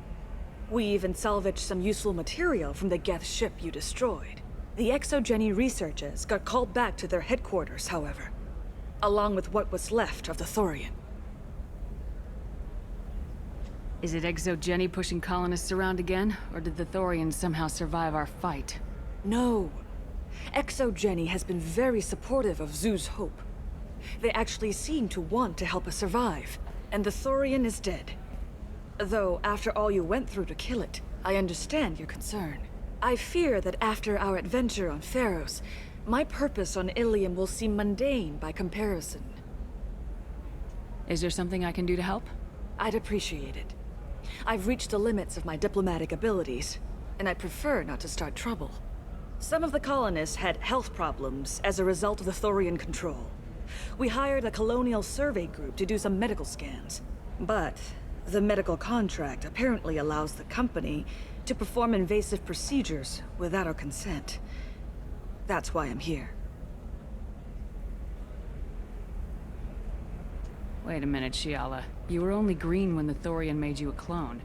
We even salvaged some useful material from the Geth ship you destroyed. The Exogeny researchers got called back to their headquarters, however, along with what was left of the Thorian. Is it Exogeny pushing colonists around again, or did the Thorians somehow survive our fight? No. Exogeny has been very supportive of Zoo's Hope. They actually seem to want to help us survive, and the Thorian is dead. Though, after all you went through to kill it, I understand your concern. I fear that after our adventure on Pharos, my purpose on Illium will seem mundane by comparison. Is there something I can do to help? I'd appreciate it. I've reached the limits of my diplomatic abilities, and I prefer not to start trouble. Some of the colonists had health problems as a result of the Thorian control. We hired a colonial survey group to do some medical scans, but the medical contract apparently allows the company to perform invasive procedures without our consent. That's why I'm here. Wait a minute, Gianna. You were only green when the Thorian made you a clone.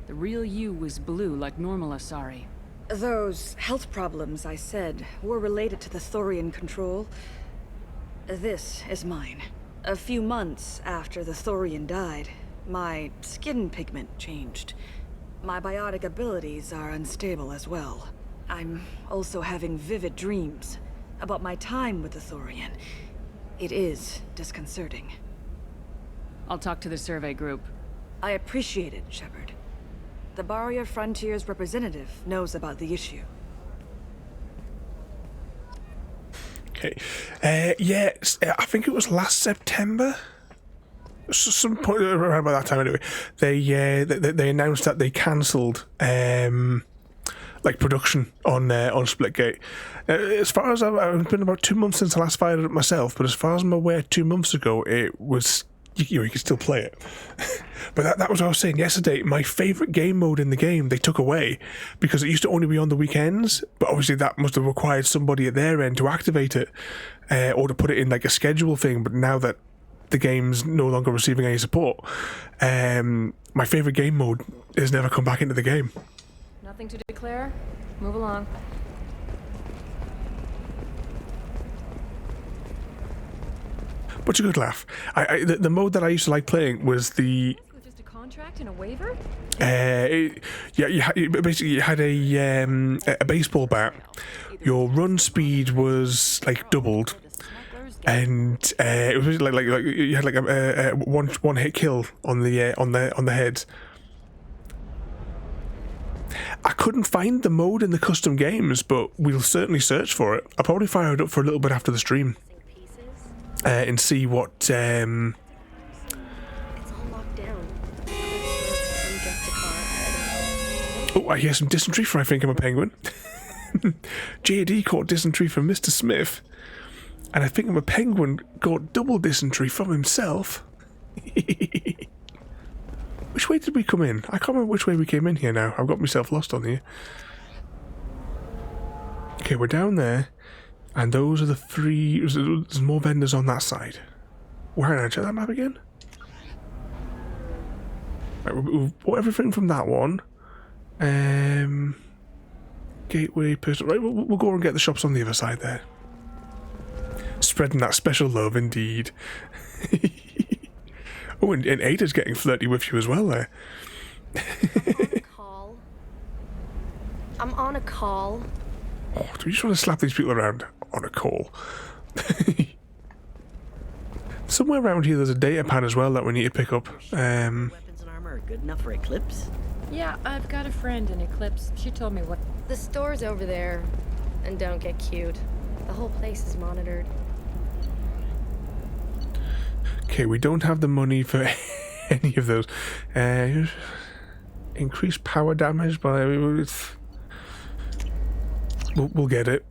The real you was blue like normal Asari. Those health problems I said were related to the Thorian control. This is mine. A few months after the Thorian died, my skin pigment changed. My biotic abilities are unstable as well. I'm also having vivid dreams about my time with the Thorian. It is disconcerting. I'll talk to the survey group. I appreciate it, Shepard. The Barrier Frontiers representative knows about the issue. Okay. Yeah, I think it was last September. Some point around about that time, anyway. They announced that they cancelled production on Splitgate. As far as it's been about 2 months since I last fired it up myself, but as far as I'm aware, 2 months ago it was you can still play it. But that was what I was saying yesterday. My favourite game mode in the game they took away because it used to only be on the weekends. But obviously that must have required somebody at their end to activate it or to put it in like a schedule thing. But now that the game's no longer receiving any support, my favourite game mode has never come back into the game. Nothing to declare? Move along. But a good laugh. The mode that I used to like playing was the... Just a contract and a waiver? Basically you had a baseball bat. Your run speed was like doubled, and it was like you had like a one hit kill on the head. I couldn't find the mode in the custom games, but we'll certainly search for it. I'll probably fire it up for a little bit after the stream and see what. It's all locked down. Oh, I hear some dysentery from I Think I'm a Penguin. JD caught dysentery from Mr. Smith, and I Think I'm a Penguin got double dysentery from himself. Which way did we come in? I can't remember which way we came in here now. I've got myself lost on here. Okay, we're down there, and those are the three... There's more vendors on that side. Where did I check that map again? Right, we've bought everything from that one. Gateway, personal... Right, we'll go and get the shops on the other side there. Spreading that special love, indeed. Oh, and Ada's getting flirty with you as well there. I'm on a call. Oh, do you just want to slap these people around on a call? Somewhere around here there's a data pad as well that we need to pick up. Weapons and armor are good enough for Eclipse? Yeah, I've got a friend in Eclipse. She told me what... The store's over there. And don't get cute. The whole place is monitored. Okay, we don't have the money for any of those. Increased power damage by... We'll get it.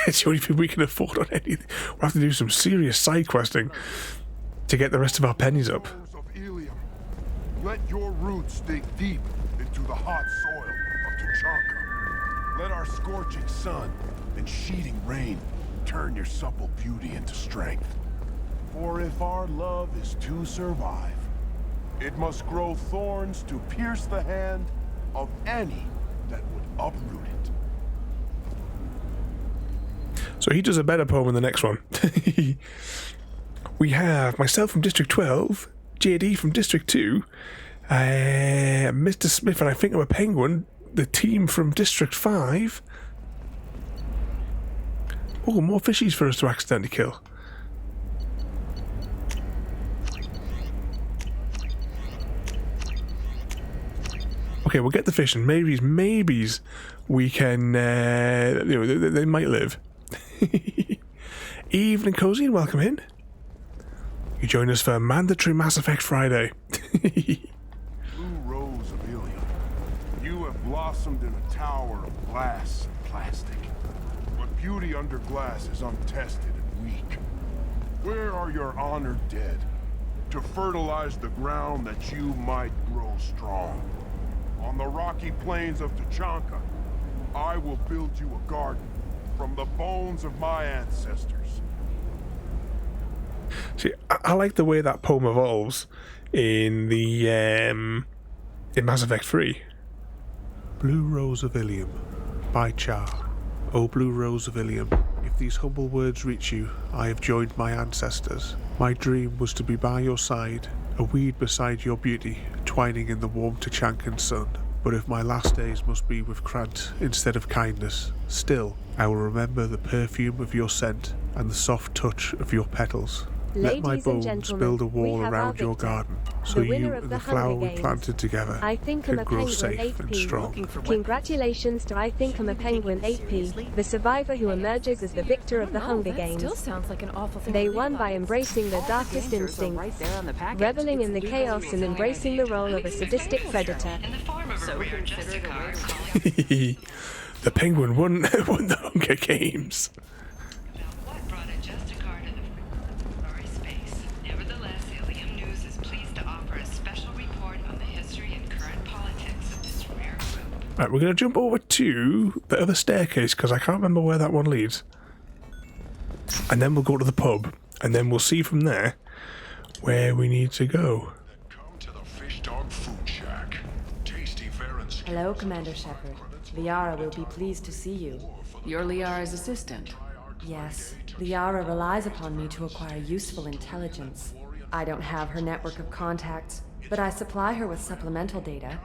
It's the only thing we can afford on anything. We'll have to do some serious side questing to get the rest of our pennies up. Illium, let your roots dig deep into the hot soil of Tuchanka. Let our scorching sun and sheeting rain turn your supple beauty into strength. For if our love is to survive, it must grow thorns to pierce the hand of any that would uproot it. So he does a better poem in the next one. We have myself from District 12, JD from District 2, Mr. Smith and I Think I'm a Penguin, the team from District 5. Oh, more fishies for us to accidentally kill. Okay, we'll get the fish and maybes we can, they might live. Evening, Cozy, and welcome in. You join us for Mandatory Mass Effect Friday. Blue rose of Illium, you have blossomed in a tower of glass and plastic. But beauty under glass is untested and weak. Where are your honored dead to fertilize the ground that you might grow strong? On the rocky plains of Tuchanka, I will build you a garden from the bones of my ancestors. See, I like the way that poem evolves in the in Mass Effect 3. Blue Rose of Illium, by Char. O Blue Rose of Illium, if these humble words reach you, I have joined my ancestors. My dream was to be by your side, a weed beside your beauty, twining in the warm Tuchankan sun. But if my last days must be with Krant instead of kindness, still I will remember the perfume of your scent and the soft touch of your petals. Let my bones build a wall around your garden, so you and the flower we planted together I Think can I'm a grow Penguin safe and 8P. strong. Congratulations to I Think I'm a Penguin 8P, the survivor who emerges as the victor of the Hunger Games. Still sounds like an awful thing. They won by embracing their darkest instincts, reveling in the chaos and embracing the role of a sadistic predator. The Penguin won the Hunger Games. What brought a just a car to the sorry space? Nevertheless, Illium news Right, we're going to jump over to the other staircase because I can't remember where that one leads. And then we'll go to the pub, and then we'll see from there where we need to go. Hello, Commander Shepard. Liara will be pleased to see you. You're Liara's assistant. Yes, Liara relies upon me to acquire useful intelligence. I don't have her network of contacts, but I supply her with supplemental data.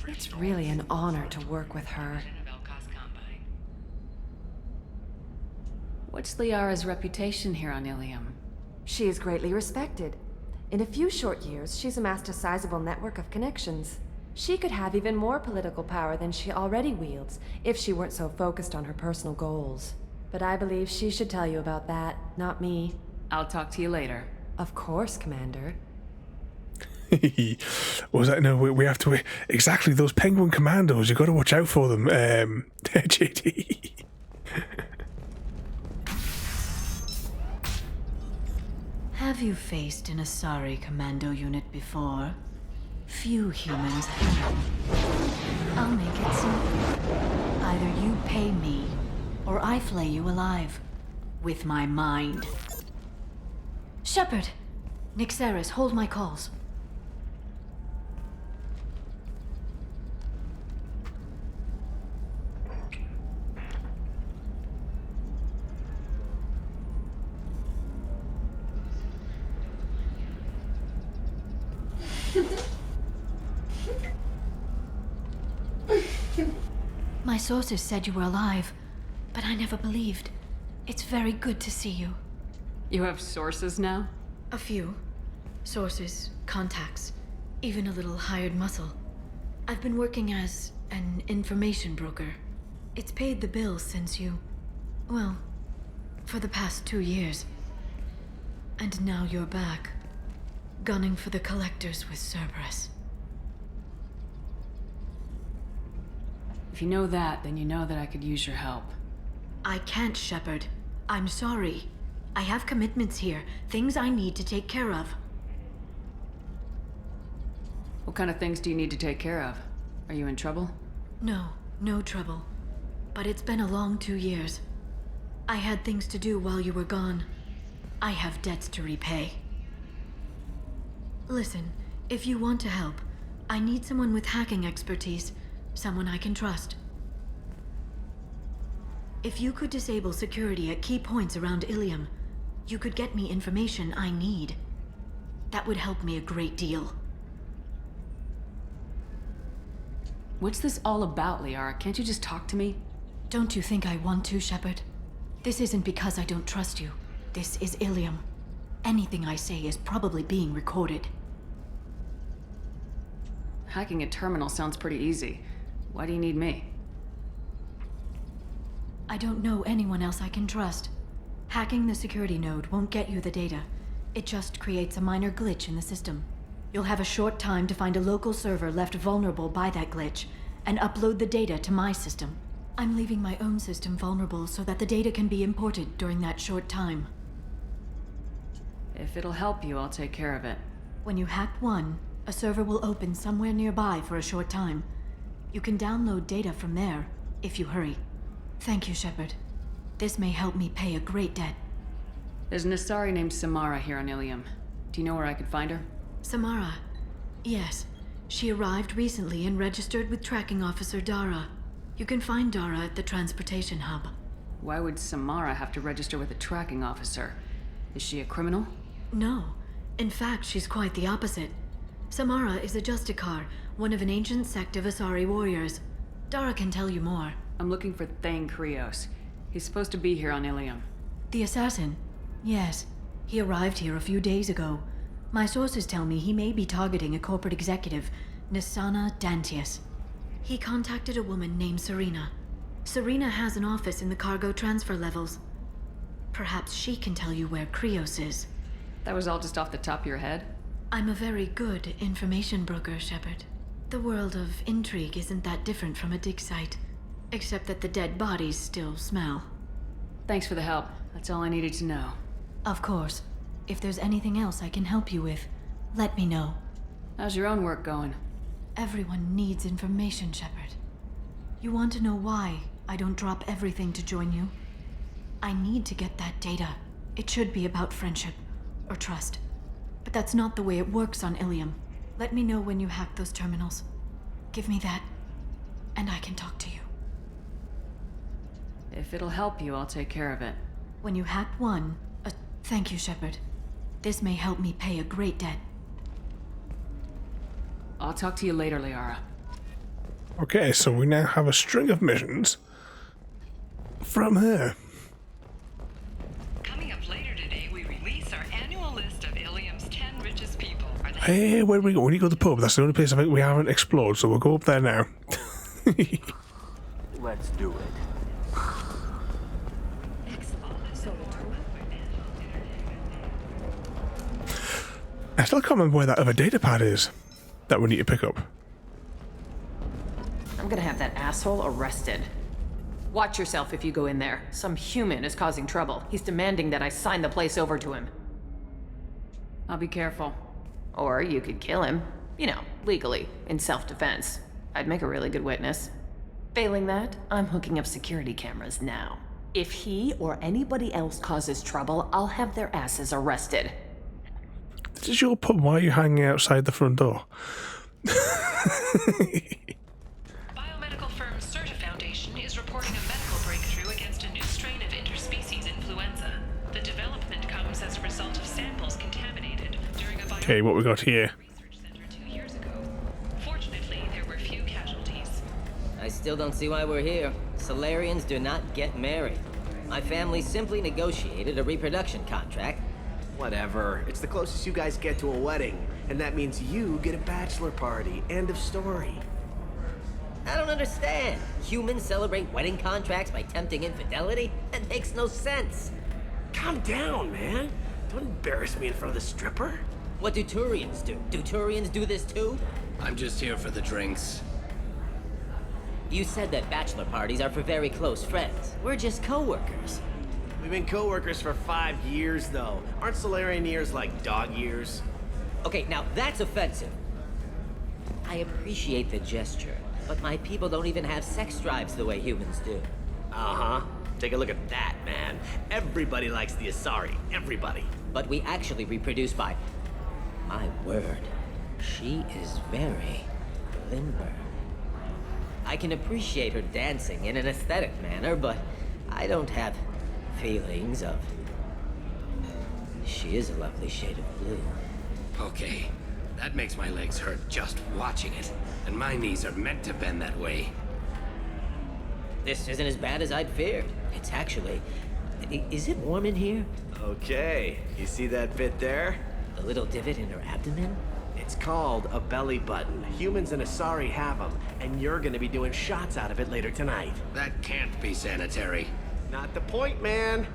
It's really an honor to work with her. What's Liara's reputation here on Illium? She is greatly respected. In a few short years, she's amassed a sizable network of connections. She could have even more political power than she already wields if she weren't so focused on her personal goals. But I believe she should tell you about that, not me. I'll talk to you later. Of course, Commander. What was that? No, we have to... Exactly, those penguin commandos. You got to watch out for them, JD. Have you faced an Asari commando unit before? Few humans have. I'll make it simple. Either you pay me, or I flay you alive. With my mind. Shepard! Nixeris, hold my calls. My sources said you were alive, but I never believed. It's very good to see you. You have sources now? A few. Sources, contacts, even a little hired muscle. I've been working as an information broker. It's paid the bills since you... well, for the past 2 years. And now you're back, gunning for the collectors with Cerberus. If you know that, then you know that I could use your help. I can't, Shepard. I'm sorry. I have commitments here, things I need to take care of. What kind of things do you need to take care of? Are you in trouble? No, no trouble. But it's been a long 2 years. I had things to do while you were gone. I have debts to repay. Listen, if you want to help, I need someone with hacking expertise. Someone I can trust. If you could disable security at key points around Illium, you could get me information I need. That would help me a great deal. What's this all about, Liara? Can't you just talk to me? Don't you think I want to, Shepard? This isn't because I don't trust you. This is Illium. Anything I say is probably being recorded. Hacking a terminal sounds pretty easy. Why do you need me? I don't know anyone else I can trust. Hacking the security node won't get you the data. It just creates a minor glitch in the system. You'll have a short time to find a local server left vulnerable by that glitch, and upload the data to my system. I'm leaving my own system vulnerable so that the data can be imported during that short time. If it'll help you, I'll take care of it. When you hack one, a server will open somewhere nearby for a short time. You can download data from there, if you hurry. Thank you, Shepard. This may help me pay a great debt. There's an Asari named Samara here on Illium. Do you know where I could find her? Samara? Yes. She arrived recently and registered with Tracking Officer Dara. You can find Dara at the transportation hub. Why would Samara have to register with a tracking officer? Is she a criminal? No. In fact, she's quite the opposite. Samara is a Justicar, one of an ancient sect of Asari warriors. Dara can tell you more. I'm looking for Thane Krios. He's supposed to be here on Illium. The assassin? Yes. He arrived here a few days ago. My sources tell me he may be targeting a corporate executive, Nisana Dantius. He contacted a woman named Serena. Serena has an office in the cargo transfer levels. Perhaps she can tell you where Krios is. That was all just off the top of your head? I'm a very good information broker, Shepard. The world of intrigue isn't that different from a dig site, except that the dead bodies still smell. Thanks for the help. That's all I needed to know. Of course. If there's anything else I can help you with, let me know. How's your own work going? Everyone needs information, Shepard. You want to know why I don't drop everything to join you? I need to get that data. It should be about friendship or trust. But that's not the way it works on Illium. Let me know when you hack those terminals. Give me that, and I can talk to you. If it'll help you, I'll take care of it. When you hack one, thank you, Shepard. This may help me pay a great debt. I'll talk to you later, Liara. Okay, so we now have a string of missions from her. Coming up later today, we release our annual list of Illium's 10 richest people. Hey, where do we go? We need to go to the pub. That's the only place I think we haven't explored, so we'll go up there now. Let's do it. I still can't remember where that other data pad is that we need to pick up. I'm gonna have that asshole arrested. Watch yourself if you go in there. Some human is causing trouble. He's demanding that I sign the place over to him. I'll be careful. Or you could kill him. You know, legally, in self-defense. I'd make a really good witness. Failing that, I'm hooking up security cameras now. If he or anybody else causes trouble, I'll have their asses arrested. This is your pub. Why are you hanging outside the front door? Biomedical firm Certa Foundation is reporting a medical breakthrough against a new strain of interspecies influenza. The development comes as a result of samples contaminated during a Okay, what we got here? research center 2 years ago. Fortunately, there were few casualties. I still don't see why we're here. Solarians do not get married. My family simply negotiated a reproduction contract. Whatever. It's the closest you guys get to a wedding, and that means you get a bachelor party. End of story. I don't understand. Humans celebrate wedding contracts by tempting infidelity? That makes no sense. Calm down, man. Don't embarrass me in front of the stripper. What do Turians do? Do Turians do this too? I'm just here for the drinks. You said that bachelor parties are for very close friends. We're just co-workers. We've been co-workers for 5 years, though. Aren't Solarian years like dog years? Okay, now that's offensive. I appreciate the gesture, but my people don't even have sex drives the way humans do. Uh-huh. Take a look at that, man. Everybody likes the Asari. Everybody. But we actually reproduce by... My word. She is very limber. I can appreciate her dancing in an aesthetic manner, but I don't have feelings of... She is a lovely shade of blue. Okay, that makes my legs hurt just watching it. And my knees are meant to bend that way. This isn't as bad as I'd feared. It's actually... Is it warm in here? Okay, you see that bit there? The little divot in her abdomen? It's called a belly button. Humans and Asari have them, and you're gonna be doing shots out of it later tonight. That can't be sanitary. Not the point, man.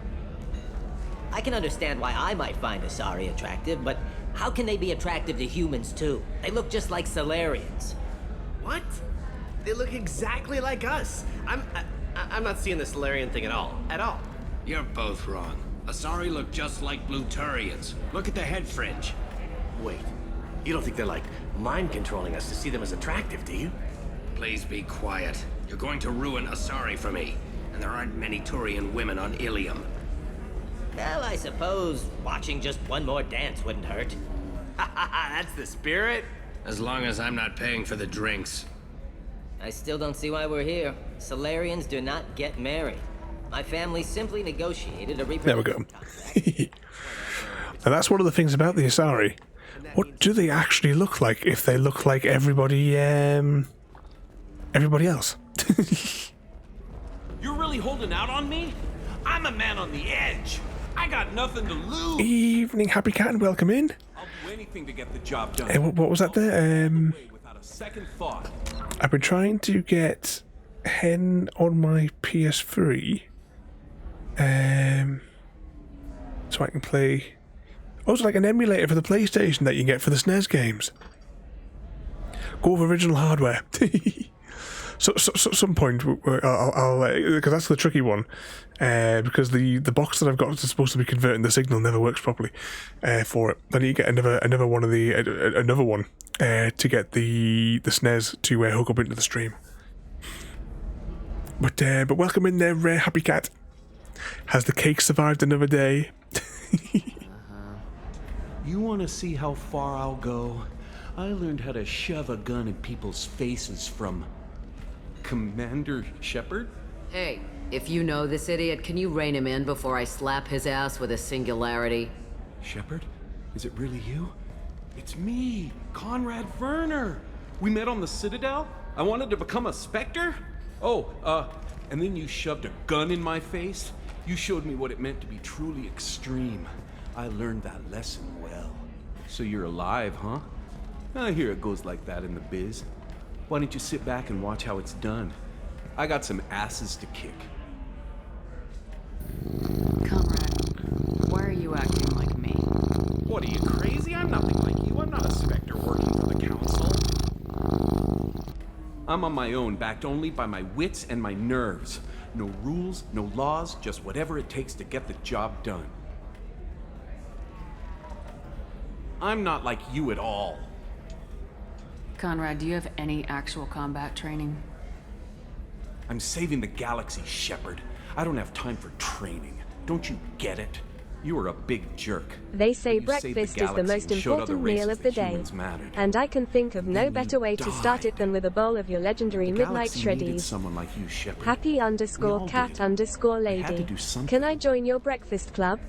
I can understand why I might find Asari attractive, but how can they be attractive to humans too? They look just like Solarians. What? They look exactly like us. I'm not seeing the Solarian thing at all. At all. You're both wrong. Asari look just like blue Turians. Look at the head fringe. Wait. You don't think they're like mind controlling us to see them as attractive, do you? Please be quiet. You're going to ruin Asari for me. And there aren't many Turian women on Illium. Well, I suppose watching just one more dance wouldn't hurt. That's the spirit. As long as I'm not paying for the drinks. I still don't see why we're here. Solarians do not get married. My family simply negotiated a reproduction There we go. And that's one of the things about the Asari. What do they actually look like if they look like everybody else? You're really holding out on me? I'm a man on the edge. I got nothing to lose. Evening, Happy Cat, and welcome in. I'll do anything to get the job done. Hey, what was that there? Without a second thought. I've been trying to get Hen on my PS3, so I can play. Also, like an emulator for the PlayStation that you can get for the SNES games. Go with original hardware. So some point I'll because that's the tricky one, because the box that I've got is supposed to be converting the signal never works properly for it. I need to get another one of the another one to get the SNES to hook up into the stream. But welcome in there, Happy Cat. Has the cake survived another day? You want to see how far I'll go? I learned how to shove a gun in people's faces from Commander Shepard. Hey, if you know this idiot, can you rein him in before I slap his ass with a singularity? Shepard? Is it really you? It's me, Conrad Werner. We met on the Citadel. I wanted to become a Spectre. And then you shoved a gun in my face. You showed me what it meant to be truly extreme. I learned that lesson well. So you're alive, huh? I hear it goes like that in the biz. Why don't you sit back and watch how it's done? I got some asses to kick. Comrade, why are you acting like me? What, are you crazy? I'm nothing like you. I'm not a Spectre working for the Council. I'm on my own, backed only by my wits and my nerves. No rules, no laws, just whatever it takes to get the job done. I'm not like you at all. Conrad, do you have any actual combat training? I'm saving the galaxy, Shepard. I don't have time for training. Don't you get it? You are a big jerk. They say breakfast is the most important meal of the day. And I can think of no better way to start it than with a bowl of your legendary midnight shreddies. Someone like you, Shepard. Happy_cat_lady. Can I join your breakfast club?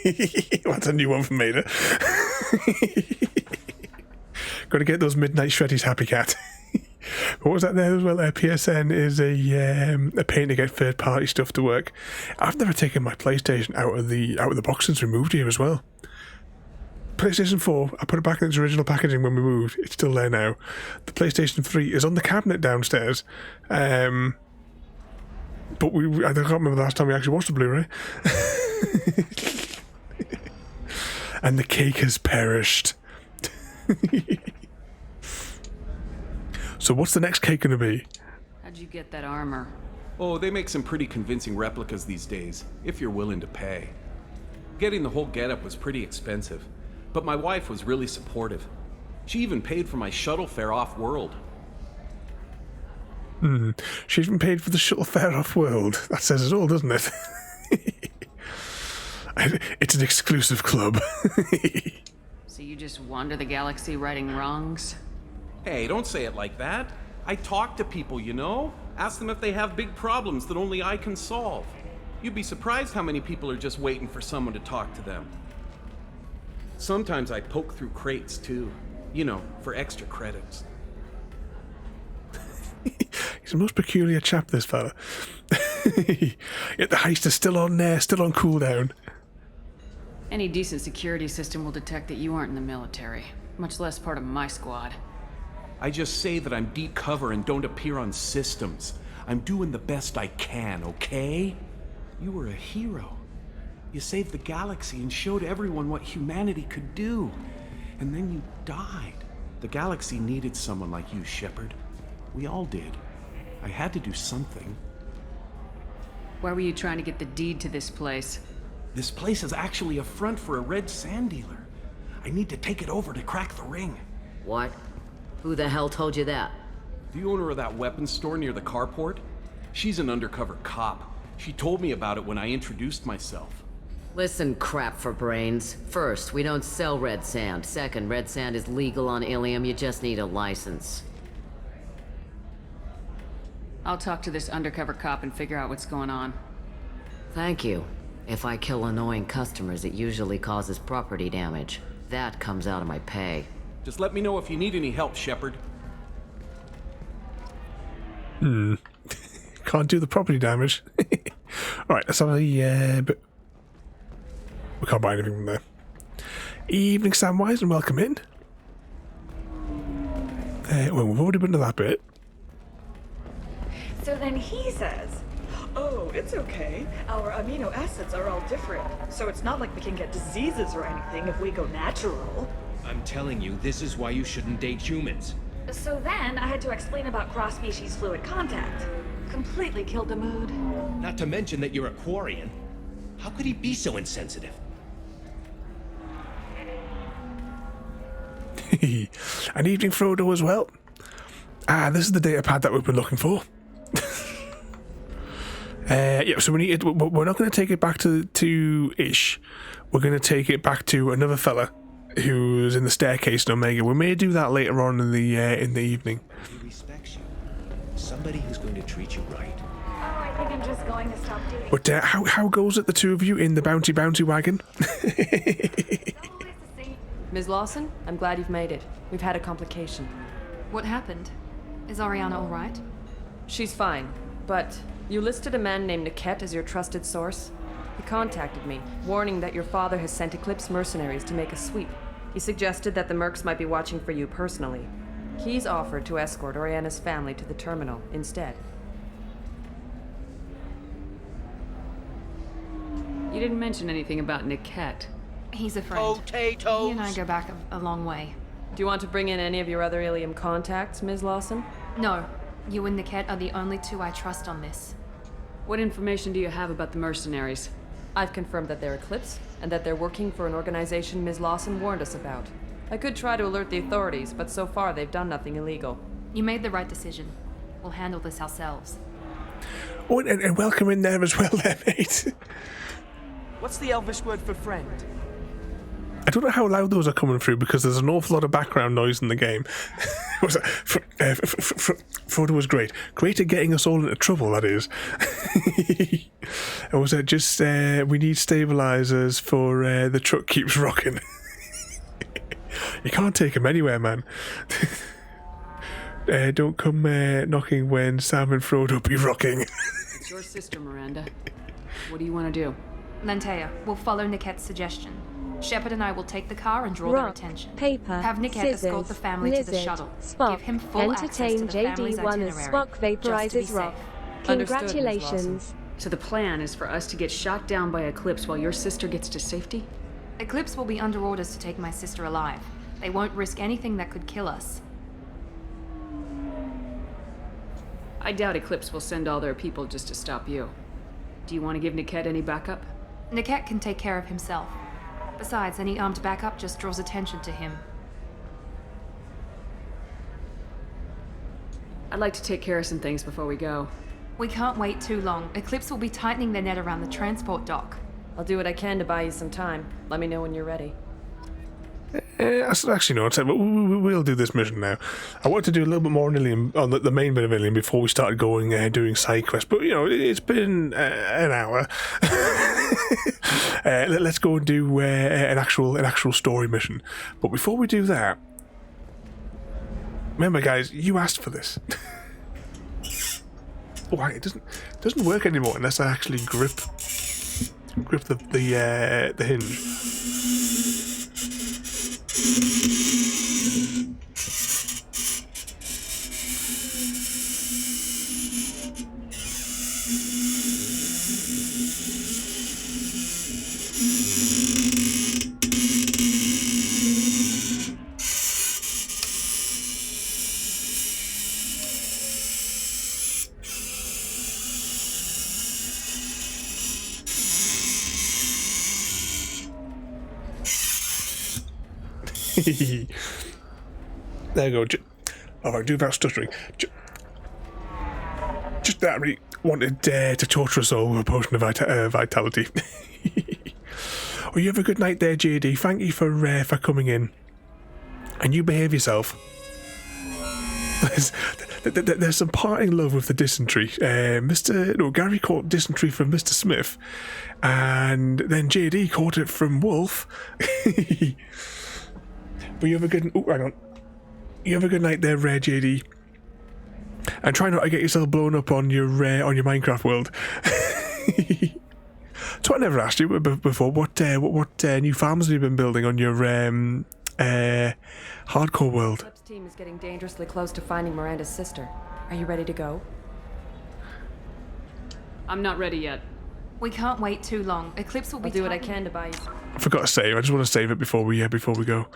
That's a new one from Maida. Got to get those midnight shreddies, Happy Cat. What was that there as well? PSN is a pain to get third-party stuff to work. I've never taken my PlayStation out of the box since we moved here as well. PlayStation 4, I put it back in its original packaging when we moved. It's still there now. The PlayStation 3 is on the cabinet downstairs. But I can't remember the last time we actually watched the Blu-ray. And the cake has perished. So what's the next cake going to be? How'd you get that armor? Oh, they make some pretty convincing replicas these days, if you're willing to pay. Getting the whole getup was pretty expensive, but my wife was really supportive. She even paid for my shuttle fare off-world. She even paid for the shuttle fare off-world. That says it all, doesn't it? It's an exclusive club. So you just wander the galaxy righting wrongs? Hey, don't say it like that. I talk to people, you know? Ask them if they have big problems that only I can solve. You'd be surprised how many people are just waiting for someone to talk to them. Sometimes I poke through crates, too. You know, for extra credits. He's the most peculiar chap, this fella. Yet the heist is still on cooldown. Any decent security system will detect that you aren't in the military, much less part of my squad. I just say that I'm deep cover and don't appear on systems. I'm doing the best I can, okay? You were a hero. You saved the galaxy and showed everyone what humanity could do. And then you died. The galaxy needed someone like you, Shepard. We all did. I had to do something. Why were you trying to get the deed to this place? This place is actually a front for a red sand dealer. I need to take it over to crack the ring. What? Who the hell told you that? The owner of that weapons store near the carport. She's an undercover cop. She told me about it when I introduced myself. Listen, crap for brains. First, we don't sell red sand. Second, red sand is legal on Illium. You just need a license. I'll talk to this undercover cop and figure out what's going on. Thank you. If I kill annoying customers, it usually causes property damage. That comes out of my pay. Just let me know if you need any help, Shepard. Can't do the property damage. Alright, let's have but we can't buy anything from there. Evening, Samwise, and welcome in. Well, we've already been to that bit. So then he says, oh, it's okay. Our amino acids are all different, so it's not like we can get diseases or anything if we go natural. I'm telling you, this is why you shouldn't date humans. So then I had to explain about cross-species fluid contact. Completely killed the mood. Not to mention that you're a Quarian. How could he be so insensitive? An evening, Frodo, as well. This is the data pad that we've been looking for. Yeah, so we're not going to take it back to Ish. We're going to take it back to another fella who's in the staircase in Omega. We may do that later on in the evening. He respects you. Somebody who's going to treat you right. Oh, I think I'm just going to stop doing. But how goes it, the two of you in the bounty wagon? Ms. Lawson, I'm glad you've made it. We've had a complication. What happened? Is Ariana all right? She's fine, but you listed a man named Niket as your trusted source. He contacted me, warning that your father has sent Eclipse mercenaries to make a sweep. He suggested that the mercs might be watching for you personally. He's offered to escort Oriana's family to the terminal instead. You didn't mention anything about Niket. He's a friend. Potatoes! He and I go back a long way. Do you want to bring in any of your other Illium contacts, Ms. Lawson? No. You and Niket are the only two I trust on this. What information do you have about the mercenaries? I've confirmed that they're Eclipse, and that they're working for an organization Ms. Lawson warned us about. I could try to alert the authorities, but so far they've done nothing illegal. You made the right decision. We'll handle this ourselves. Oh, and welcome in there as well there, mate. What's the Elvish word for friend? I don't know how loud those are coming through because there's an awful lot of background noise in the game. Frodo was great. Great at getting us all into trouble, that is. And was that just, we need stabilizers for the truck keeps rocking. You can't take them anywhere, man. Don't come knocking when Sam and Frodo be rocking. It's your sister, Miranda. What do you want to do? Lantea, we'll follow Niket's suggestion. Shepard and I will take the car and draw their attention. Paper, Have Niket scissors, escort the family lizard, to the shuttle. Spock, Give him full entertain access to the family's JD1 as itinerary. Spock vaporizes Rock. Congratulations. So the plan is for us to get shot down by Eclipse while your sister gets to safety? Eclipse will be under orders to take my sister alive. They won't risk anything that could kill us. I doubt Eclipse will send all their people just to stop you. Do you want to give Niket any backup? Niket can take care of himself. Besides, any armed backup just draws attention to him. I'd like to take care of some things before we go. We can't wait too long. Eclipse will be tightening their net around the transport dock. I'll do what I can to buy you some time. Let me know when you're ready. Actually, no, we'll do this mission now. I wanted to do a little bit more on Illium, on the main bit of Illium, before we started going doing side quests. But, you know, it's been an hour. Let's go and do an actual story mission. But before we do that, remember, guys, you asked for this. Oh, it doesn't work anymore unless I actually grip the hinge. There you go. Alright, do without stuttering. Just that I really wanted to torture us all with a potion of vitality. Oh, you have a good night there, JD. Thank you for coming in. And you behave yourself. There's some parting love with the dysentery. Gary caught dysentery from Mr. Smith, and then JD caught it from Wolf. But you have a good. Oh, hang on. You have a good night there, JD. And try not to get yourself blown up on your Minecraft world. So I never asked you before. What new farms have you been building on your hardcore world? Eclipse team is getting dangerously close to finding Miranda's sister. Are you ready to go? I'm not ready yet. We can't wait too long. Eclipse will be. I'll do what I can to buy you. I forgot to save. I just want to save it before we go.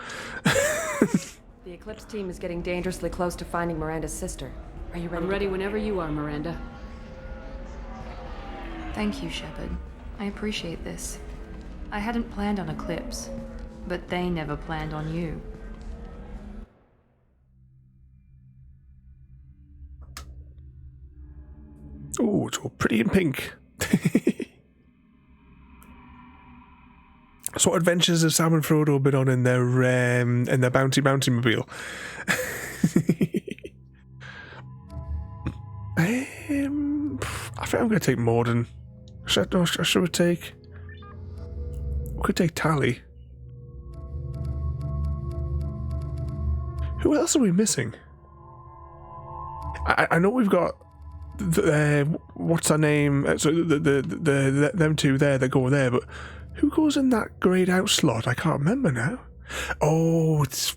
The Eclipse team is getting dangerously close to finding Miranda's sister. Are you ready? I'm ready whenever you are, Miranda. Thank you, Shepard. I appreciate this. I hadn't planned on Eclipse, but they never planned on you. Oh, it's all pretty in pink. So what adventures have Sam and Frodo been on in their bouncy mobile? I think I'm going to take Morden. Should we take... We could take Tally. Who else are we missing? I know we've got... what's her name? So them two there that go there, but who goes in that greyed out slot? I can't remember now. Oh, it's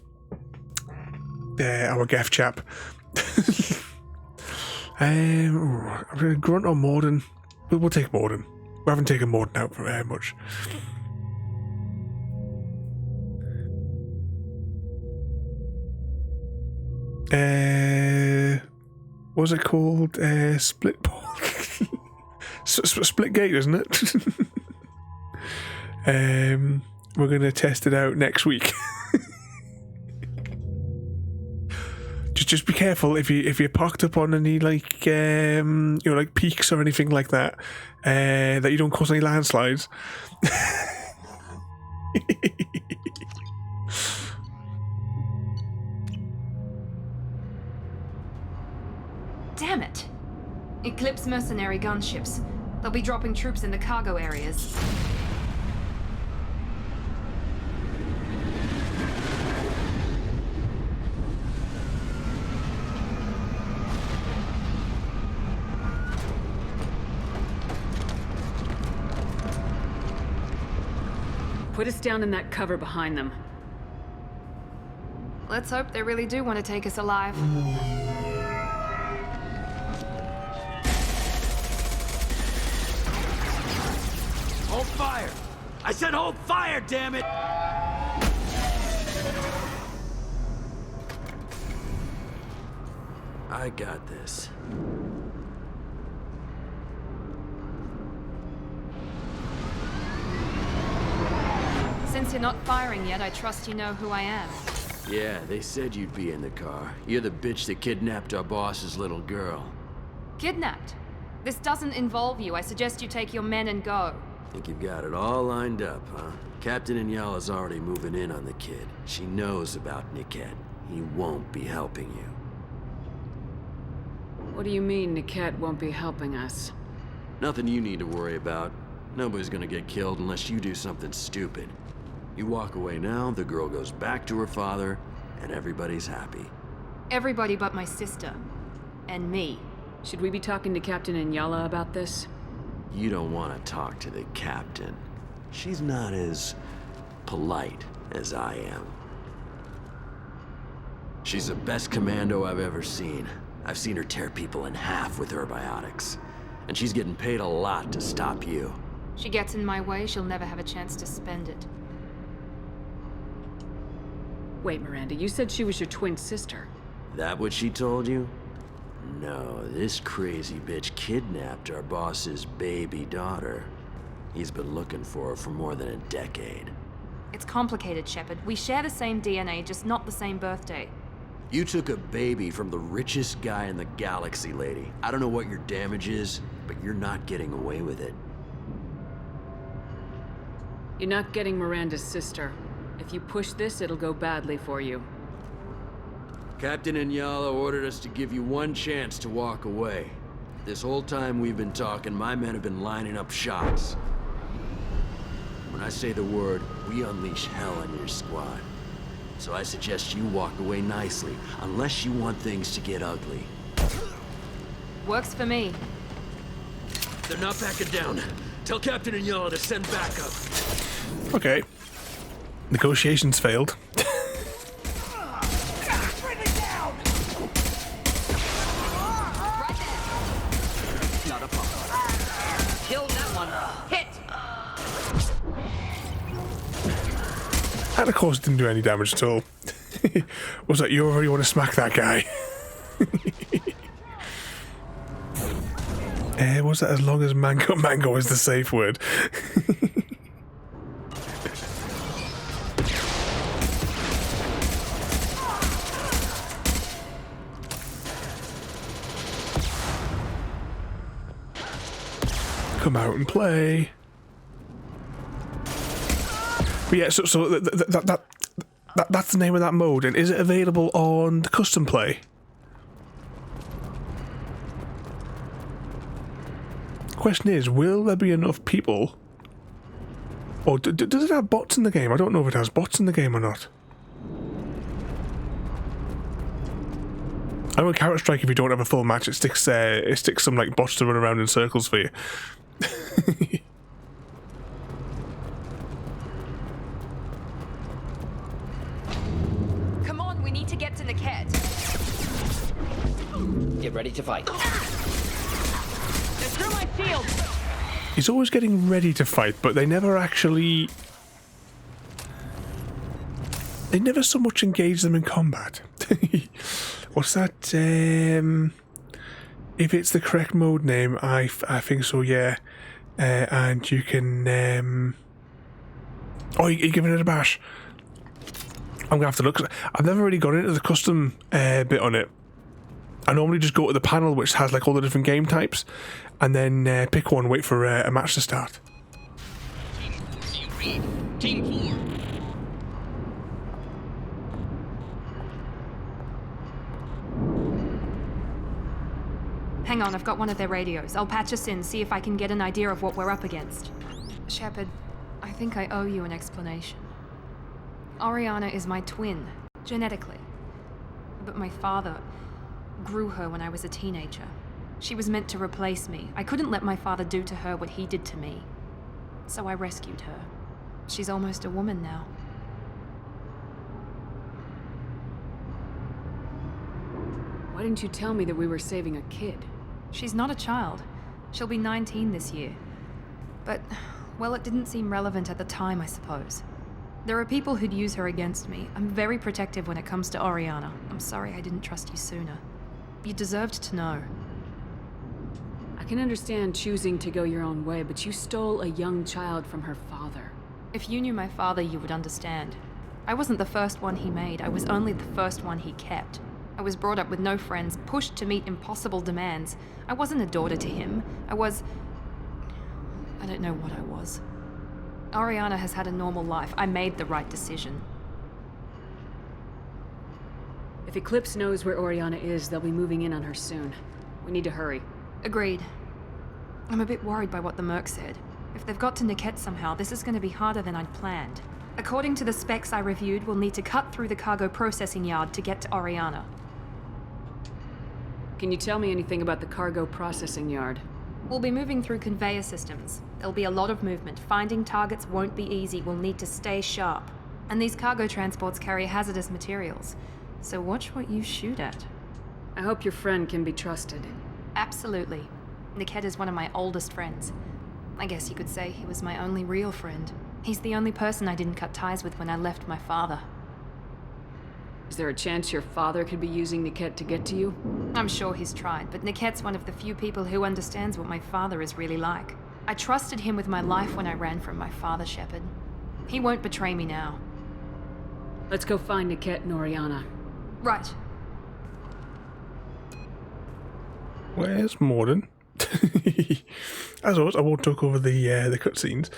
our Geff chap. Grunt or Morden? We'll take Morden. We haven't taken Morden out for much. What's it called? Split ball. Split gate, isn't it? We're gonna test it out next week. just be careful if you're parked up on any like like peaks or anything like that, that you don't cause any landslides. Damn it! Eclipse mercenary gunships. They'll be dropping troops in the cargo areas. Put us down in that cover behind them. Let's hope they really do want to take us alive. Hold fire! I said hold fire, damn it! I got this. Since you're not firing yet, I trust you know who I am. Yeah, they said you'd be in the car. You're the bitch that kidnapped our boss's little girl. Kidnapped? This doesn't involve you. I suggest you take your men and go. Think you've got it all lined up, huh? Captain Inyala's already moving in on the kid. She knows about Niket. He won't be helping you. What do you mean Niket won't be helping us? Nothing you need to worry about. Nobody's gonna get killed unless you do something stupid. You walk away now, the girl goes back to her father, and everybody's happy. Everybody but my sister. And me. Should we be talking to Captain Inyala about this? You don't want to talk to the captain. She's not as polite as I am. She's the best commando I've ever seen. I've seen her tear people in half with her biotics. And she's getting paid a lot to stop you. She gets in my way, she'll never have a chance to spend it. Wait, Miranda, you said she was your twin sister. That what she told you? No, this crazy bitch kidnapped our boss's baby daughter. He's been looking for her for more than a decade. It's complicated, Shepard. We share the same DNA, just not the same birthday. You took a baby from the richest guy in the galaxy, lady. I don't know what your damage is, but you're not getting away with it. You're not getting Miranda's sister. If you push this, it'll go badly for you. Captain Inyala ordered us to give you one chance to walk away. This whole time we've been talking, my men have been lining up shots. When I say the word, we unleash hell on your squad. So I suggest you walk away nicely, unless you want things to get ugly. Works for me. They're not backing down. Tell Captain Inyala to send backup. Okay. Negotiations failed. Kill that one. Hit! And of course it didn't do any damage at all. Was that you already want to smack that guy? Was that as long as mango is the safe word? come out and play. But yeah, so that's the name of that mode, and is it available on the custom play? Question is, will there be enough people? Or does it have bots in the game? I don't know if it has bots in the game or not. I know in Counter-Strike, if you don't have a full match, it sticks some like bots to run around in circles for you. Come on, we need to get to Niket. Get ready to fight. They're through my shield. He's always getting ready to fight, but they never actually... They never so much engage them in combat. What's that? If it's the correct mode name, I think so, yeah. And you can... Oh, you're giving it a bash. I'm gonna have to look. I've never really gone into the custom bit on it. I normally just go to the panel which has like all the different game types, and then pick one, wait for a match to start. Team 4. Hang on, I've got one of their radios. I'll patch us in, see if I can get an idea of what we're up against. Shepard, I think I owe you an explanation. Oriana is my twin, genetically. But my father grew her when I was a teenager. She was meant to replace me. I couldn't let my father do to her what he did to me. So I rescued her. She's almost a woman now. Why didn't you tell me that we were saving a kid? She's not a child. She'll be 19 this year. But, well, it didn't seem relevant at the time, I suppose. There are people who'd use her against me. I'm very protective when it comes to Oriana. I'm sorry I didn't trust you sooner. You deserved to know. I can understand choosing to go your own way, but you stole a young child from her father. If you knew my father, you would understand. I wasn't the first one he made. I was only the first one he kept. I was brought up with no friends, pushed to meet impossible demands. I wasn't a daughter to him. I don't know what I was. Oriana has had a normal life. I made the right decision. If Eclipse knows where Oriana is, they'll be moving in on her soon. We need to hurry. Agreed. I'm a bit worried by what the Merc said. If they've got to Niket somehow, this is going to be harder than I'd planned. According to the specs I reviewed, we'll need to cut through the cargo processing yard to get to Oriana. Can you tell me anything about the cargo processing yard? We'll be moving through conveyor systems. There'll be a lot of movement. Finding targets won't be easy. We'll need to stay sharp. And these cargo transports carry hazardous materials. So watch what you shoot at. I hope your friend can be trusted. Absolutely. Niket is one of my oldest friends. I guess you could say he was my only real friend. He's the only person I didn't cut ties with when I left my father. Is there a chance your father could be using Niket to get to you? I'm sure he's tried, but Niket's one of the few people who understands what my father is really like. I trusted him with my life when I ran from my father, Shepard. He won't betray me now. Let's go find Niket and Oriana. Right. Where's Morden? As always, I won't talk over the cutscenes.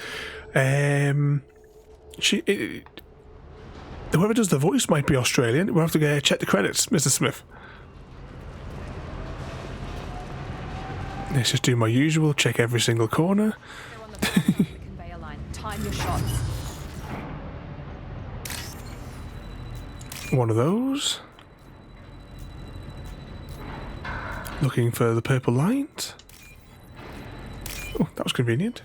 Whoever does the voice might be Australian. We'll have to check the credits, Mr. Smith. Let's just do my usual, check every single corner. Conveyor line. Time your shots. One of those. Looking for the purple light. Oh, that was convenient.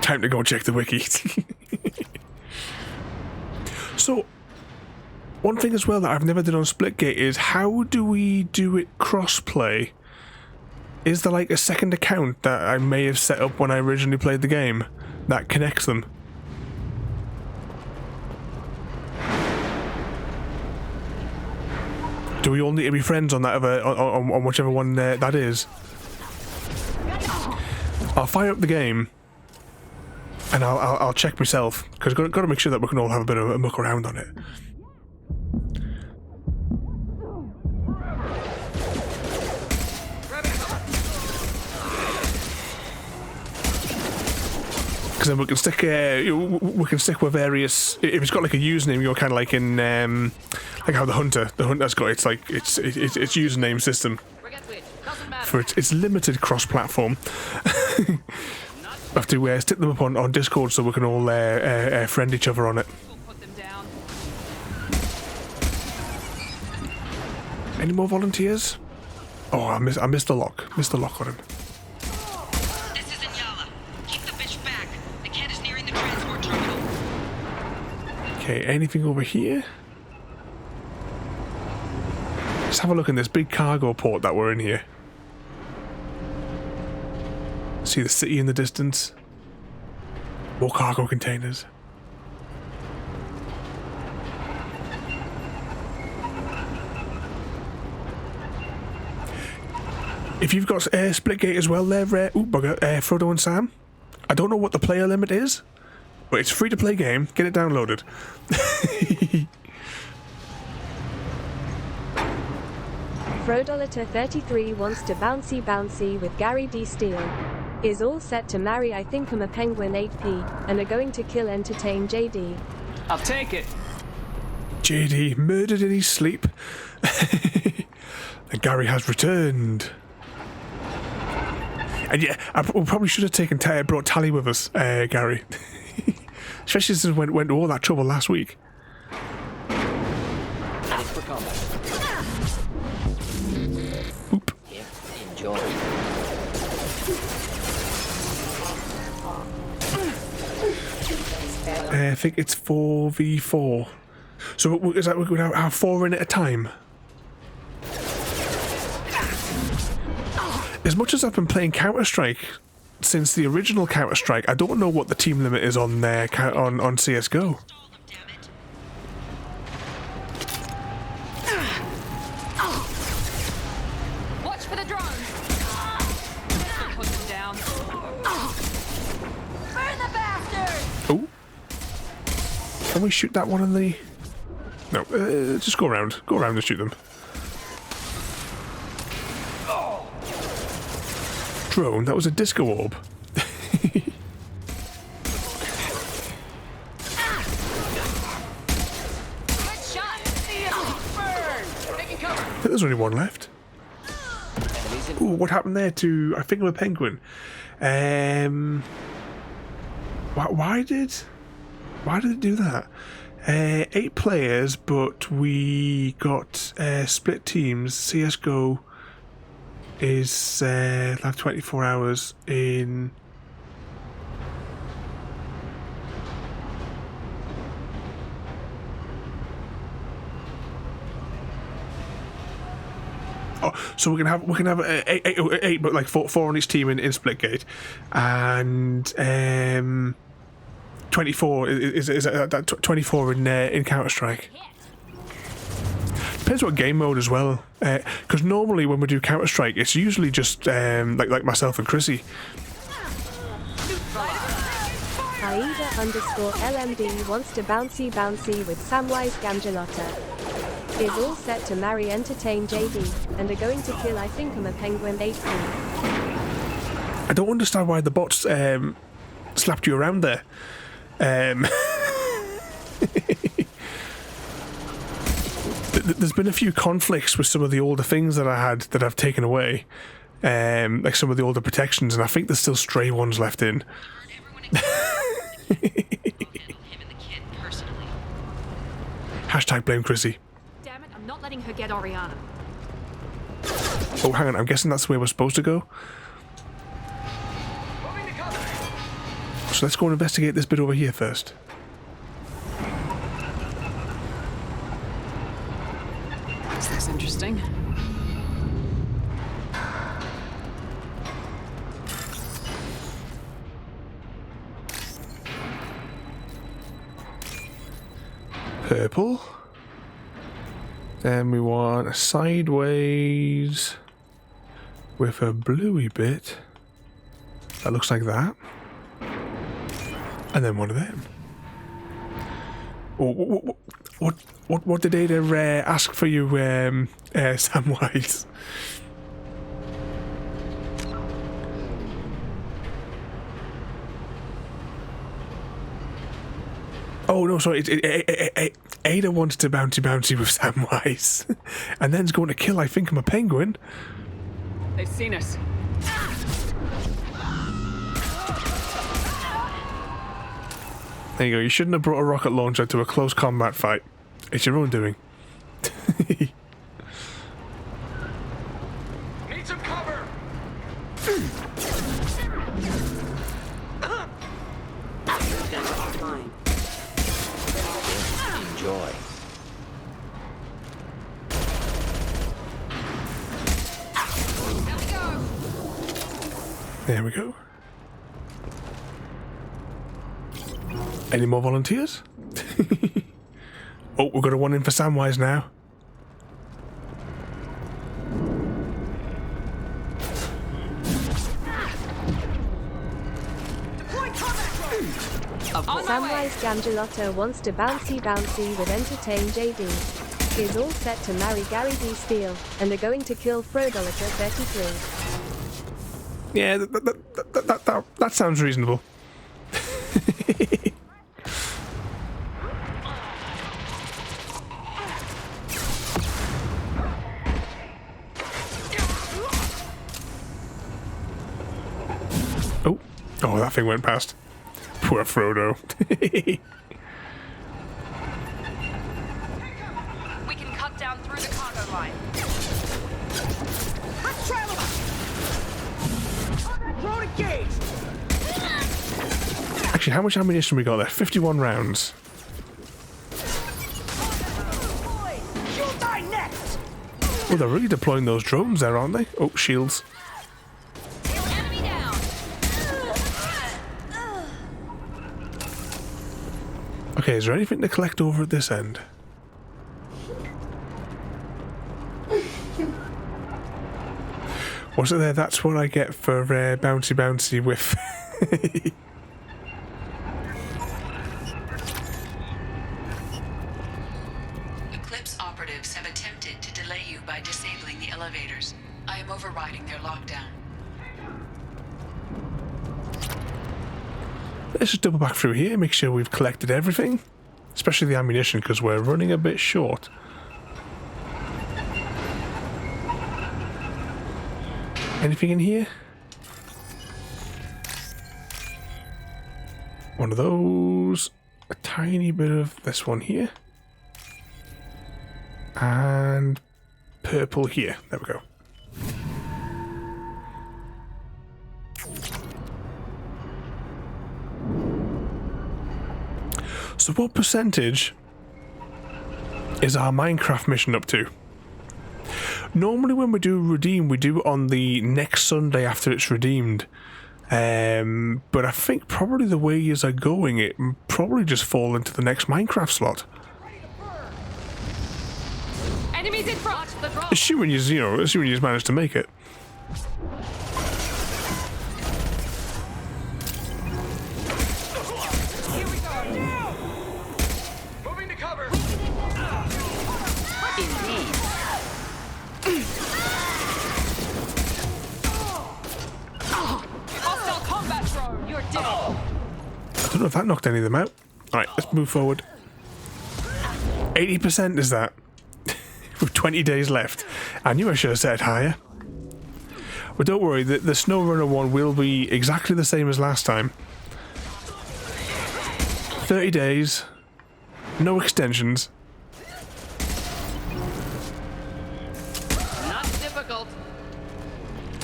Time to go check the wiki. So, one thing as well that I've never done on Splitgate is how do we do it cross-play? Is there like a second account that I may have set up when I originally played the game that connects them? Do we all need to be friends on that on whichever one that is? I'll fire up the game and I'll check myself because I've got to make sure that we can all have a bit of a muck around on it. Because then we can stick with various. If it's got like a username, you're kind of like in like how the hunter's got its username system for its limited cross-platform. We have to stick them up on Discord so we can all friend each other on it. Any more volunteers? Oh, I missed the lock. Missed the lock on him. This is Gianna. Keep the bitch back. The kid is nearing the transport terminal. Okay, anything over here? Let's have a look in this big cargo port that we're in here. See the city in the distance. More cargo containers. If you've got Splitgate as well there, Frodo and Sam, I don't know what the player limit is, but it's a free-to-play game. Get it downloaded. Frodoliter33 wants to bouncy with Gary D. Steele. Is all set to marry I think I'm a penguin 8p, and are going to kill entertain JD. I'll take it. JD murdered in his sleep. And Gary has returned. And yeah, we probably should have brought Tally with us, Gary. Especially since we went to all that trouble last week. Ready for combat. Oop. Yeah, enjoy. I think it's 4v4. So is that we're going to have 4 in at a time? As much as I've been playing Counter-Strike since the original Counter-Strike, I don't know what the team limit is on on CS:GO. Watch for the drones. Put them down. Burn the bastard! Oh, can we shoot that one in the? No, just go around and shoot them. Drone, that was a disco orb. I think there's only one left. Ooh, what happened there to I think I'm a penguin? Why did it do that? 8 players, but we got split teams. CS:GO is like 24 hours in. Oh, so we can have eight, but like four on each team in Splitgate, and 24 is 24 in Counter-Strike. Depends what game mode as well, because normally when we do Counter-Strike, it's usually just like myself and Chrissy. Aida_LMD wants to bouncy with Samwise Gamgelotta. Is all set to marry entertain JD, and are going to kill I think I'm a penguin 8p. I don't understand why the bots slapped you around there. There's been a few conflicts with some of the older things that I had that I've taken away, like some of the older protections, and I think there's still stray ones left in. Hashtag blame Chrissy. Damn it, I'm not letting her get Oriana. Oh, hang on, I'm guessing that's where we're supposed to go. So let's go and investigate this bit over here first. This looks interesting. Purple. Then we want a sideways with a bluey bit. That looks like that. And then one of them. Oh, what did Ada ask for you, Samwise? Oh no, sorry. Ada wanted to bouncy with Samwise, and then's going to kill. I think I'm a penguin. They've seen us. There you go. You shouldn't have brought a rocket launcher to a close combat fight. It's your own doing. Need some cover. Enjoy. There we go. Any more volunteers? Oh, we've got a one in for Samwise now. Samwise Gamgelotto wants to bouncy with Entertain JD. Is all set to marry Gary D. Steele, and are going to kill Prodigal 33. Yeah, that sounds reasonable. Oh, that thing went past. Poor Frodo. We can cut down through the cargo line. Let's trail them. Drone engaged. Actually, how much ammunition we got there? 51 rounds. You'll die next. Oh, they're really deploying those drones there, aren't they? Oh, shields. Okay, is there anything to collect over at this end? Was it there? That's what I get for bouncy with. Eclipse operatives have attempted to delay you by disabling the elevators. I am overriding their lockdown. Let's just double back through here, make sure we've collected everything. Especially the ammunition, because we're running a bit short. Anything in here? One of those. A tiny bit of this one here. And purple here. There we go. So what percentage is our Minecraft mission up to? Normally when we do redeem, we do it on the next Sunday after it's redeemed. But I think probably the way years are going, it probably just fall into the next Minecraft slot. Enemies in front. Assuming you managed to make it. I don't know if that knocked any of them out. Alright, let's move forward. 80% is that. With 20 days left. I knew I should have said higher. But don't worry, the SnowRunner one will be exactly the same as last time. 30 days. No extensions. Not difficult.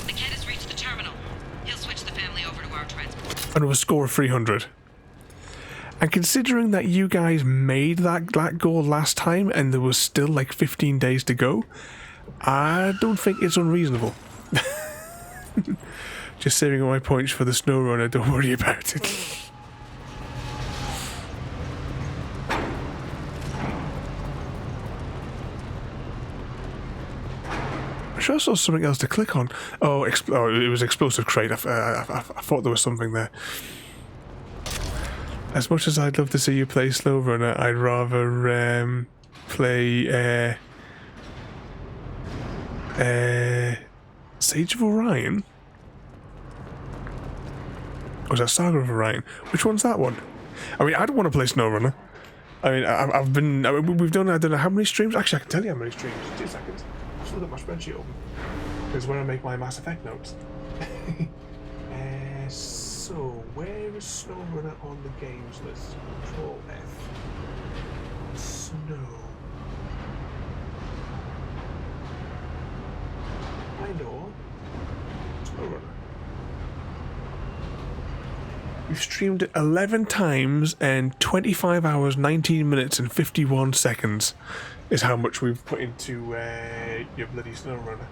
The kid has reached the terminal. He'll switch the family over to our transport. And with a score of 300. And considering that you guys made that goal last time and there was still like 15 days to go, I don't think it's unreasonable. Just saving all my points for the SnowRunner, don't worry about it. I'm sure I saw something else to click on. Oh, it was Explosive Crate. I thought there was something there. As much as I'd love to see you play SnowRunner, I'd rather play Sage of Orion? Or was that Saga of Orion? Which one's that one? I mean, I don't want to play SnowRunner. I mean, we've done, I don't know how many streams. Actually, I can tell you how many streams. 2 seconds. I've still got my spreadsheet open. Because when I make my Mass Effect notes. So, where is SnowRunner on the games list? Control F. Snow. I know. SnowRunner. We've streamed it 11 times and 25 hours, 19 minutes and 51 seconds is how much we've put into your bloody SnowRunner.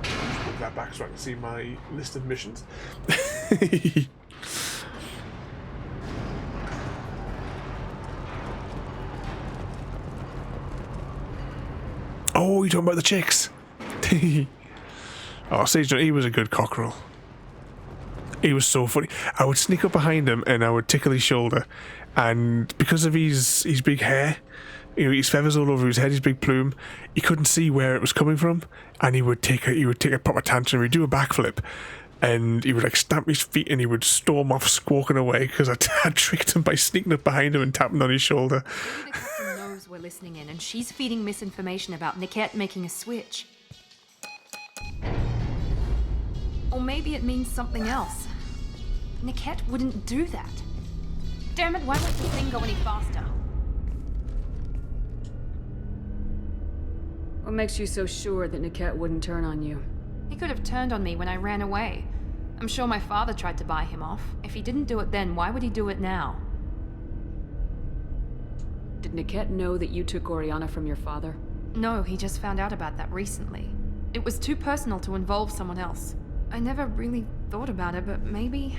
Just put that back so I can see my list of missions. Oh, you're talking about the chicks? Oh, Sage, he was a good cockerel. He was so funny. I would sneak up behind him and I would tickle his shoulder, and because of his big hair, you know, his feathers all over his head, his big plume, he couldn't see where it was coming from, and he would take a proper tantrum. He'd do a backflip, and he would like stamp his feet, and he would storm off squawking away because I tricked him by sneaking up behind him and tapping on his shoulder. The captain knows we're listening in, and she's feeding misinformation about Niket making a switch. Or maybe it means something else. Niket wouldn't do that. Damn it, why won't the thing go any faster? What makes you so sure that Niket wouldn't turn on you? He could have turned on me when I ran away. I'm sure my father tried to buy him off. If he didn't do it then, why would he do it now? Did Niket know that you took Oriana from your father? No, he just found out about that recently. It was too personal to involve someone else. I never really thought about it, but maybe...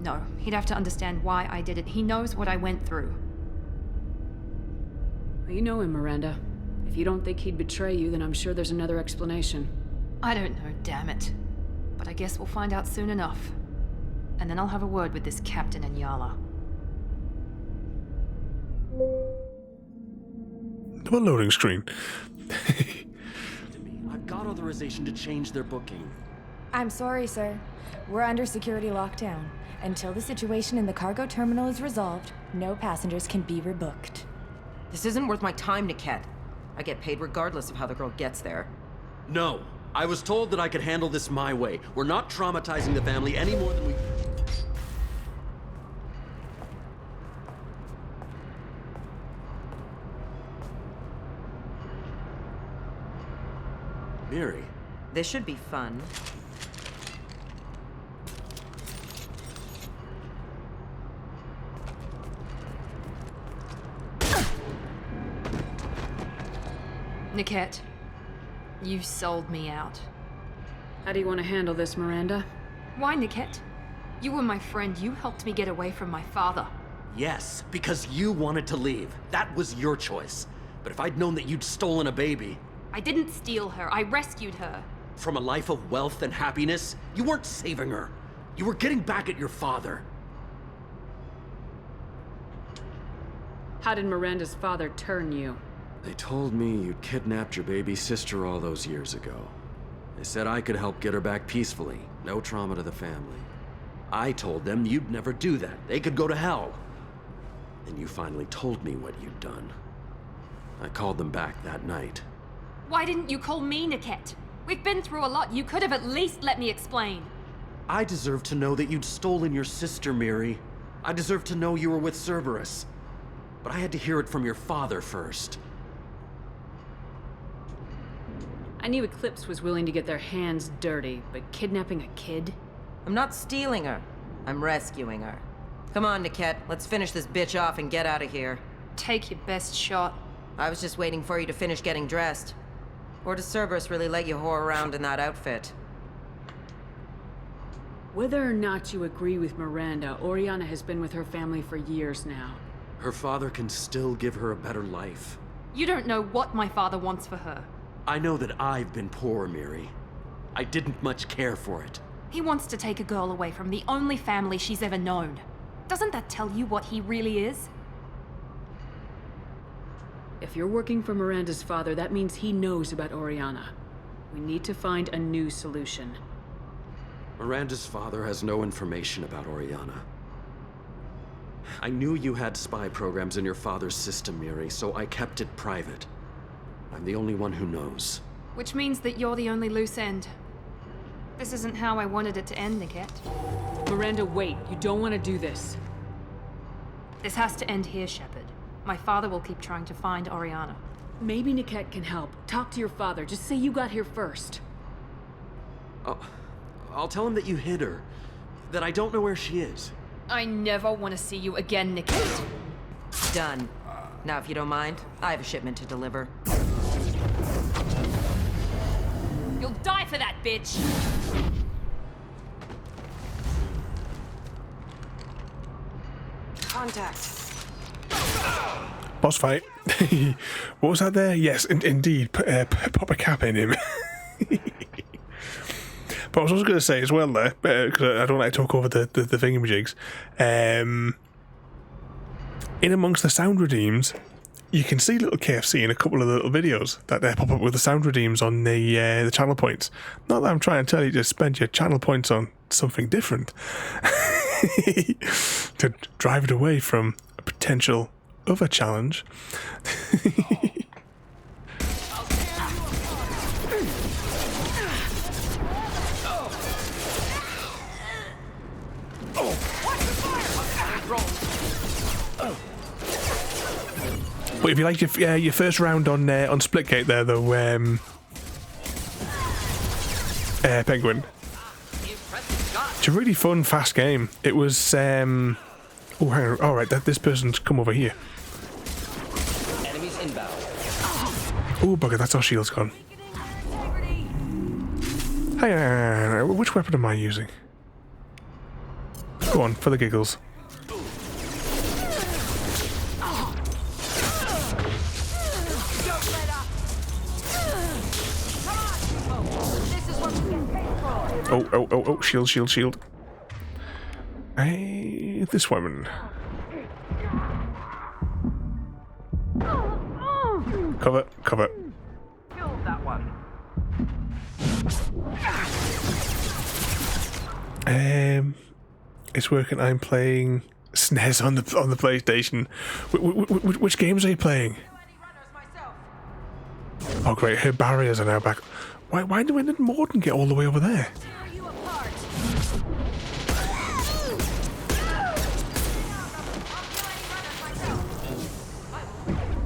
No, he'd have to understand why I did it. He knows what I went through. Well, you know him, Miranda. If you don't think he'd betray you, then I'm sure there's another explanation. I don't know, damn it. But I guess we'll find out soon enough. And then I'll have a word with this captain and Yala. Double loading screen. I've got authorization to change their booking. I'm sorry, sir. We're under security lockdown. Until the situation in the cargo terminal is resolved, no passengers can be rebooked. This isn't worth my time, Niket. I get paid regardless of how the girl gets there. No. I was told that I could handle this my way. We're not traumatizing the family any more than we... Miri. This should be fun. Niket, you sold me out. How do you want to handle this, Miranda? Why, Niket? You were my friend. You helped me get away from my father. Yes, because you wanted to leave. That was your choice. But if I'd known that you'd stolen a baby... I didn't steal her. I rescued her. From a life of wealth and happiness, you weren't saving her. You were getting back at your father. How did Miranda's father turn you? They told me you'd kidnapped your baby sister all those years ago. They said I could help get her back peacefully. No trauma to the family. I told them you'd never do that. They could go to hell. Then you finally told me what you'd done. I called them back that night. Why didn't you call me, Niket? We've been through a lot. You could have at least let me explain. I deserve to know that you'd stolen your sister, Miri. I deserve to know you were with Cerberus. But I had to hear it from your father first. I knew Eclipse was willing to get their hands dirty, but kidnapping a kid? I'm not stealing her. I'm rescuing her. Come on, Niket. Let's finish this bitch off and get out of here. Take your best shot. I was just waiting for you to finish getting dressed. Or does Cerberus really let you whore around in that outfit? Whether or not you agree with Miranda, Oriana has been with her family for years now. Her father can still give her a better life. You don't know what my father wants for her. I know that I've been poor, Miri. I didn't much care for it. He wants to take a girl away from the only family she's ever known. Doesn't that tell you what he really is? If you're working for Miranda's father, that means he knows about Oriana. We need to find a new solution. Miranda's father has no information about Oriana. I knew you had spy programs in your father's system, Miri, so I kept it private. I'm the only one who knows. Which means that you're the only loose end. This isn't how I wanted it to end, Niket. Miranda, wait. You don't want to do this. This has to end here, Shepard. My father will keep trying to find Oriana. Maybe Niket can help. Talk to your father. Just say you got here first. I'll tell him that you hid her. That I don't know where she is. I never want to see you again, Niket. Done. Now, if you don't mind, I have a shipment to deliver. You'll die for that, bitch! Contact. Boss fight. What was that there? Yes, indeed. Pop a cap in him. But I was also going to say as well there, because I don't like to talk over the thingamajigs, in amongst the sound redeems, you can see little KFC in a couple of the little videos that pop up with the sound redeems on the channel points. Not that I'm trying to tell you to spend your channel points on something different. To drive it away from a potential other challenge. But if you like your first round on Splitgate there, though, Penguin, it's a really fun, fast game. It was. Oh, hang on. All right, this person's come over here. Enemies inbound. Oh, bugger! That's our shield's gone. Hang on. Which weapon am I using? Go on, for the giggles. Oh, shield. Hey, this woman. Cover. Killed that one. It's working. I'm playing SNES on the PlayStation. Which games are you playing? Oh great, her barriers are now back. Why did Morden get all the way over there?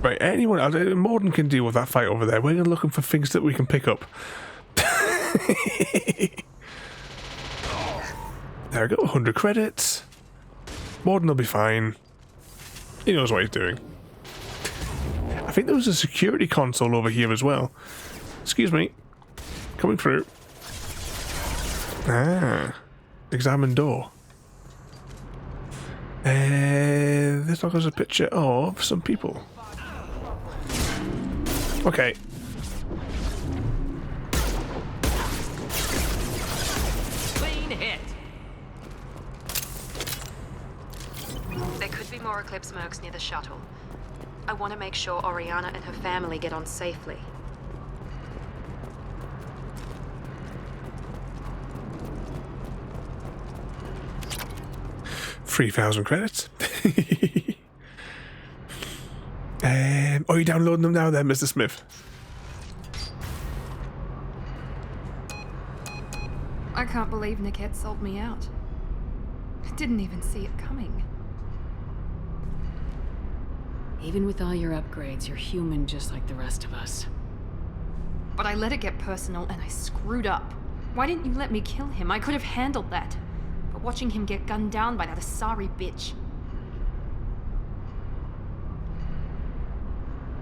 Right, anyone, Morden can deal with that fight over there. We're looking for things that we can pick up. There we go, 100 credits. Morden will be fine. He knows what he's doing. I think there was a security console over here as well. Excuse me. Coming through. Ah. Examine door. This looks like a picture of some people. Okay. Clean hit. There could be more Eclipse mercs near the shuttle. I want to make sure Oriana and her family get on safely. $3,000 credits. Are you downloading them now then, Mr. Smith? I can't believe Niket sold me out. I didn't even see it coming. Even with all your upgrades, you're human just like the rest of us. But I let it get personal and I screwed up. Why didn't you let me kill him? I could have handled that. But watching him get gunned down by that Asari bitch.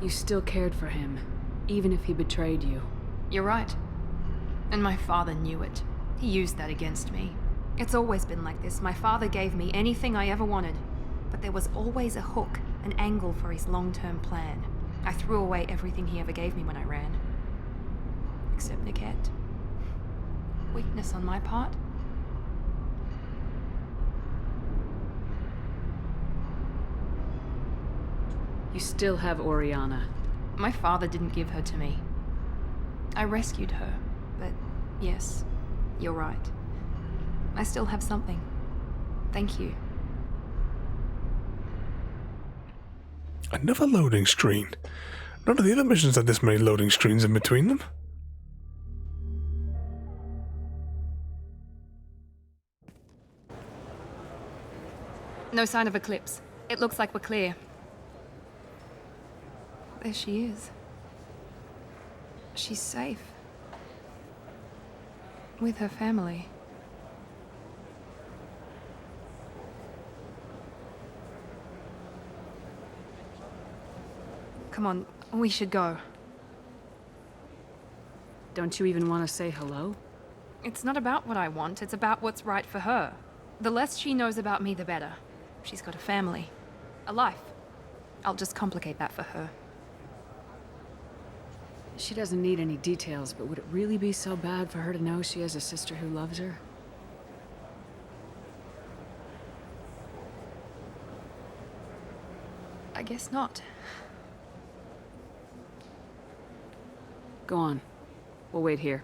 You still cared for him, even if he betrayed you. You're right. And my father knew it. He used that against me. It's always been like this. My father gave me anything I ever wanted. But there was always a hook, an angle for his long-term plan. I threw away everything he ever gave me when I ran. Except Niket. Weakness on my part. You still have Oriana. My father didn't give her to me. I rescued her, but yes, you're right. I still have something. Thank you. Another loading screen. None of the other missions had this many loading screens in between them. No sign of Eclipse. It looks like we're clear. There she is. She's safe. With her family. Come on, we should go. Don't you even want to say hello? It's not about what I want, it's about what's right for her. The less she knows about me, the better. She's got a family. A life. I'll just complicate that for her. She doesn't need any details, but would it really be so bad for her to know she has a sister who loves her? I guess not. Go on. We'll wait here.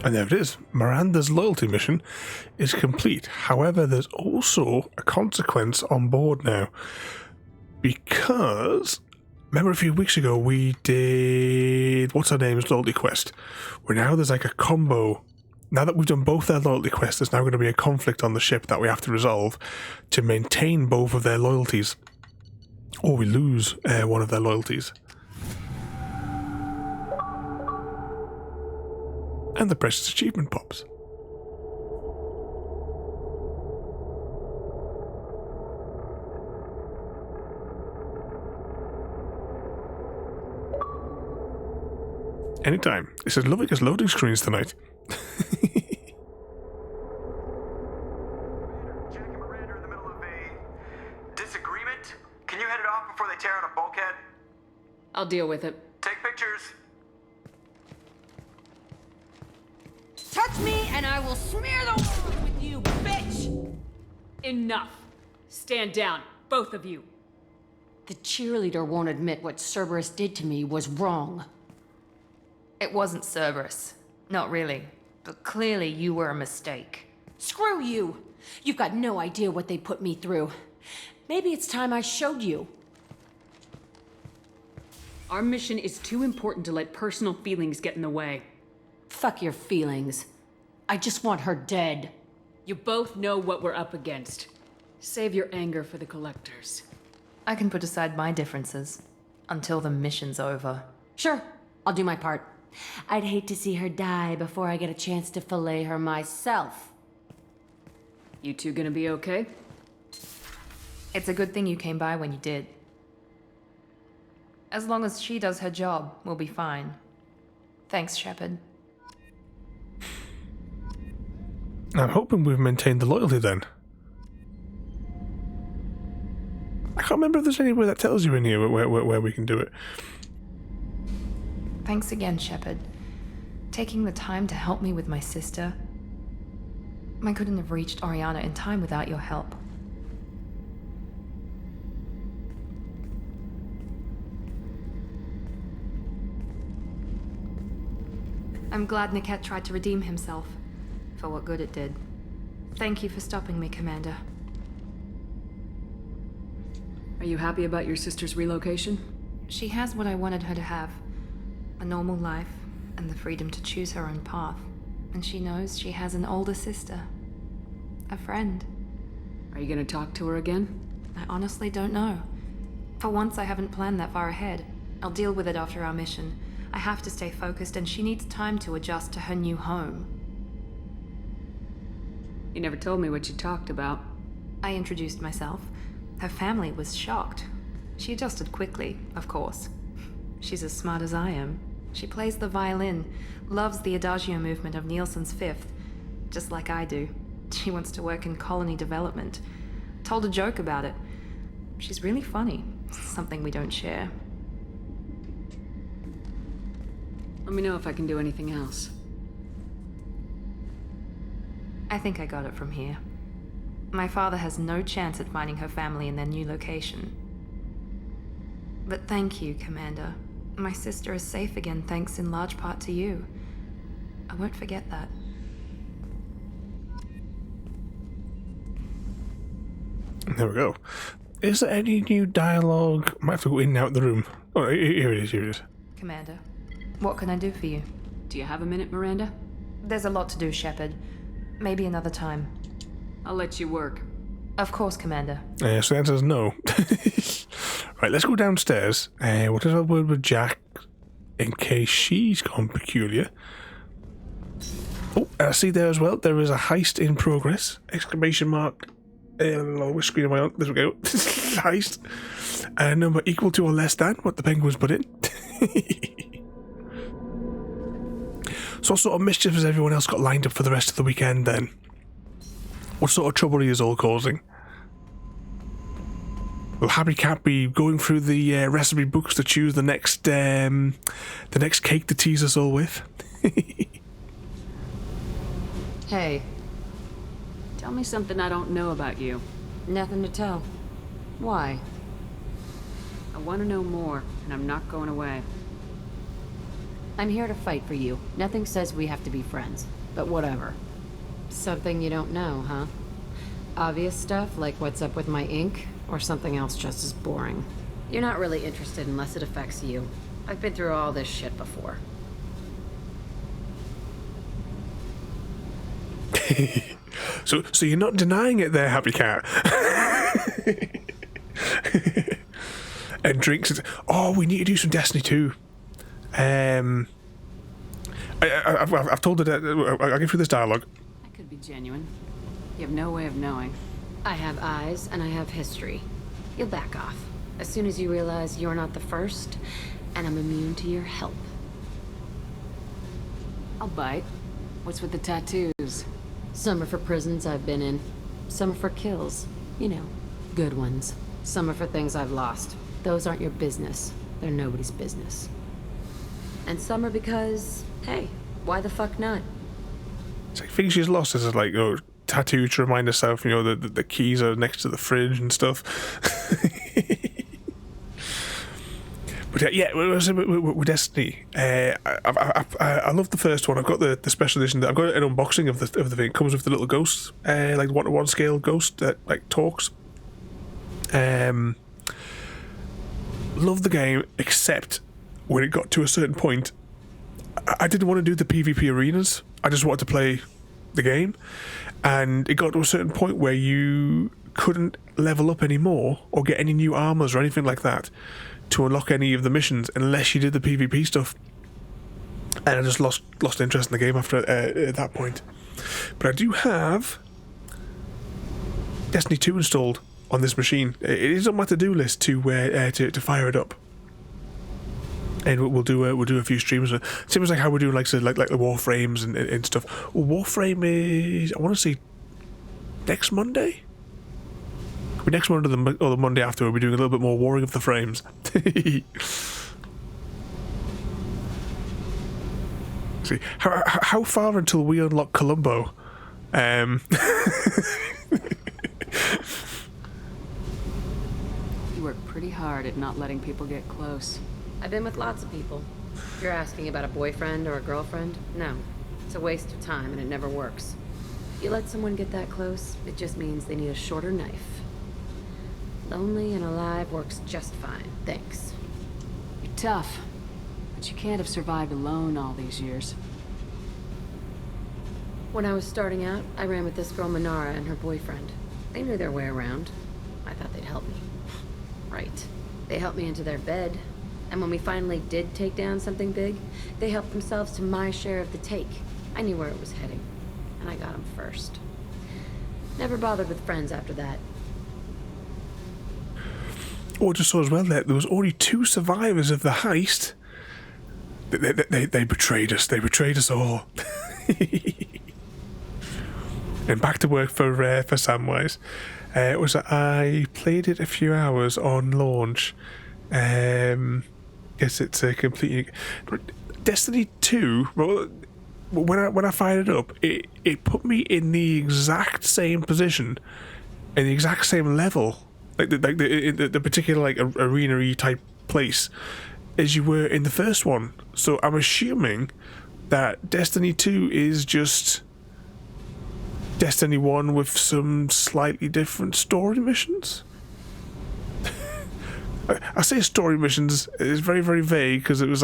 And there it is. Miranda's loyalty mission is complete. However, there's also a consequence on board now. Because, remember a few weeks ago we did, what's her name's loyalty quest? Where now there's like a combo. Now that we've done both their loyalty quests, there's now going to be a conflict on the ship that we have to resolve to maintain both of their loyalties. Or we lose one of their loyalties. And the precious achievement pops. Anytime. It says Lovica's loading screens tonight. Jack and Miranda are in the middle of a disagreement. Can you head it off before they tear out a bulkhead? I'll deal with it. Take pictures. Touch me and I will smear the world with you, bitch! Enough. Stand down, both of you. The cheerleader won't admit what Cerberus did to me was wrong. It wasn't Cerberus. Not really. But clearly you were a mistake. Screw you! You've got no idea what they put me through. Maybe it's time I showed you. Our mission is too important to let personal feelings get in the way. Fuck your feelings. I just want her dead. You both know what we're up against. Save your anger for the collectors. I can put aside my differences. Until the mission's over. Sure, I'll do my part. I'd hate to see her die before I get a chance to fillet her myself. You two gonna be okay? It's a good thing you came by when you did. As long as she does her job, we'll be fine. Thanks, Shepard. I'm hoping we've maintained the loyalty then. I can't remember if there's anywhere that tells you in here where we can do it. Thanks again, Shepard. Taking the time to help me with my sister. I couldn't have reached Oriana in time without your help. I'm glad Niket tried to redeem himself. For what good it did. Thank you for stopping me, Commander. Are you happy about your sister's relocation? She has what I wanted her to have. A normal life, and the freedom to choose her own path. And she knows she has an older sister. A friend. Are you gonna talk to her again? I honestly don't know. For once, I haven't planned that far ahead. I'll deal with it after our mission. I have to stay focused, and she needs time to adjust to her new home. You never told me what you talked about. I introduced myself. Her family was shocked. She adjusted quickly, of course. She's as smart as I am. She plays the violin, loves the adagio movement of Nielsen's Fifth, just like I do. She wants to work in colony development. Told a joke about it. She's really funny. Something we don't share. Let me know if I can do anything else. I think I got it from here. My father has no chance at finding her family in their new location. But thank you, Commander. My sister is safe again thanks in large part to you. I won't forget that. There we go. Is there any new dialogue? Might have to go in and out of the room. Oh, here it is, here it is. Commander, what can I do for you? Do you have a minute, Miranda? There's a lot to do, Shepard. Maybe another time. I'll let you work. Of course, Commander. So the answer is no. Right, let's go downstairs. What is our word with Jack? In case she's gone peculiar. Oh, I see there as well. There is a heist in progress. Exclamation mark. Which screen am I on? There we go. Heist. Number equal to or less than what the penguins put in. So what sort of mischief has everyone else got lined up for the rest of the weekend then? What sort of trouble are you all causing? Will Happy Cat be going through the recipe books to choose the next cake to tease us all with? Hey. Tell me something I don't know about you. Nothing to tell. Why? I want to know more, and I'm not going away. I'm here to fight for you. Nothing says we have to be friends, but whatever. Something you don't know, huh? Obvious stuff, like what's up with my ink, or something else just as boring. You're not really interested unless it affects you. I've been through all this shit before. So you're not denying it there, Happy Cat. And drinks. Oh, we need to do some Destiny 2. I've told her that I'll get through this dialogue. That could be genuine. You have no way of knowing. I have eyes and I have history. You'll back off as soon as you realize you're not the first, and I'm immune to your help. I'll bite. What's with the tattoos? Some are for prisons I've been in. Some are for kills. You know, good ones. Some are for things I've lost. Those aren't your business. They're nobody's business. And some are because, hey, why the fuck not? It's like things she's lost is like, tattoo to remind herself, the keys are next to the fridge and stuff. But yeah, with Destiny, I love the first one. I've got the special edition. I've got an unboxing of the thing. It comes with the little ghost, like 1-to-1 scale ghost that like talks. Love the game, except when it got to a certain point, I didn't want to do the PvP arenas. I just wanted to play the game, and it got to a certain point where you couldn't level up anymore or get any new armours or anything like that to unlock any of the missions unless you did the PvP stuff, and I just lost interest in the game after at that point. But I do have Destiny 2 installed on this machine. It is on my to-do list to fire it up, and we'll do a few streams. Seems like how we're doing like the Warframes and stuff. Well, Warframe is, I want to say, next Monday. Next Monday or the Monday after, we'll be doing a little bit more Warring of the Frames. See, how far until we unlock Columbo? You work pretty hard at not letting people get close. I've been with lots of people. If you're asking about a boyfriend or a girlfriend, no. It's a waste of time and it never works. If you let someone get that close, it just means they need a shorter knife. Lonely and alive works just fine, thanks. You're tough, but you can't have survived alone all these years. When I was starting out, I ran with this girl Minara and her boyfriend. They knew their way around. I thought they'd help me. Right. They helped me into their bed, and when we finally did take down something big, they helped themselves to my share of the take. I knew where it was heading, and I got them first. Never bothered with friends after that. I just saw as well that there was only 2 survivors of the heist. They betrayed us. They betrayed us all. And back to work for Samwise. Was that I played it a few hours on launch. Guess it's a completely Destiny 2. Well, when I fired it up, it put me in the exact same position, in the exact same level, like the particular like arena-y type place as you were in the first one. So I'm assuming that Destiny 2 is just Destiny 1 with some slightly different story missions. I say story missions, it's very, very vague because it was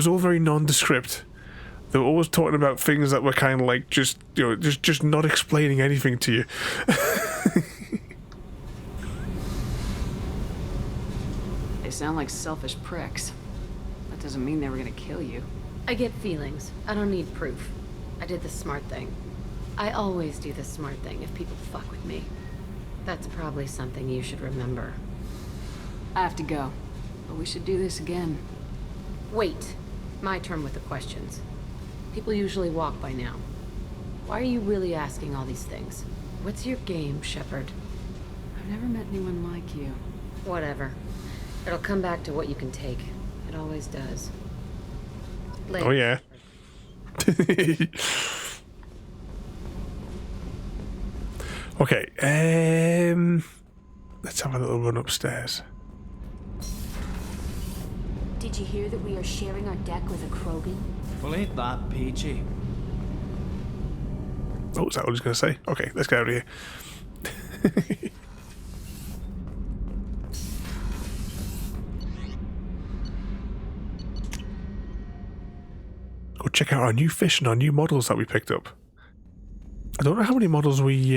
all very nondescript. They were always talking about things that were kind of like just not explaining anything to you. They sound like selfish pricks. That doesn't mean they were gonna kill you. I get feelings. I don't need proof. I did the smart thing. I always do the smart thing if people fuck with me. That's probably something you should remember. I have to go, but we should do this again. Wait. My turn with the questions. People usually walk by now. Why are you really asking all these things? What's your game, Shepard? I've never met anyone like you. Whatever. It'll come back to what you can take. It always does. Later. Oh yeah. Okay, let's have a little run upstairs. Did you hear that we are sharing our deck with a Krogan? Well, ain't that peachy? Oh, is that what I was going to say? Okay, let's get out of here. Go check out our new fish and our new models that we picked up. I don't know how many models we...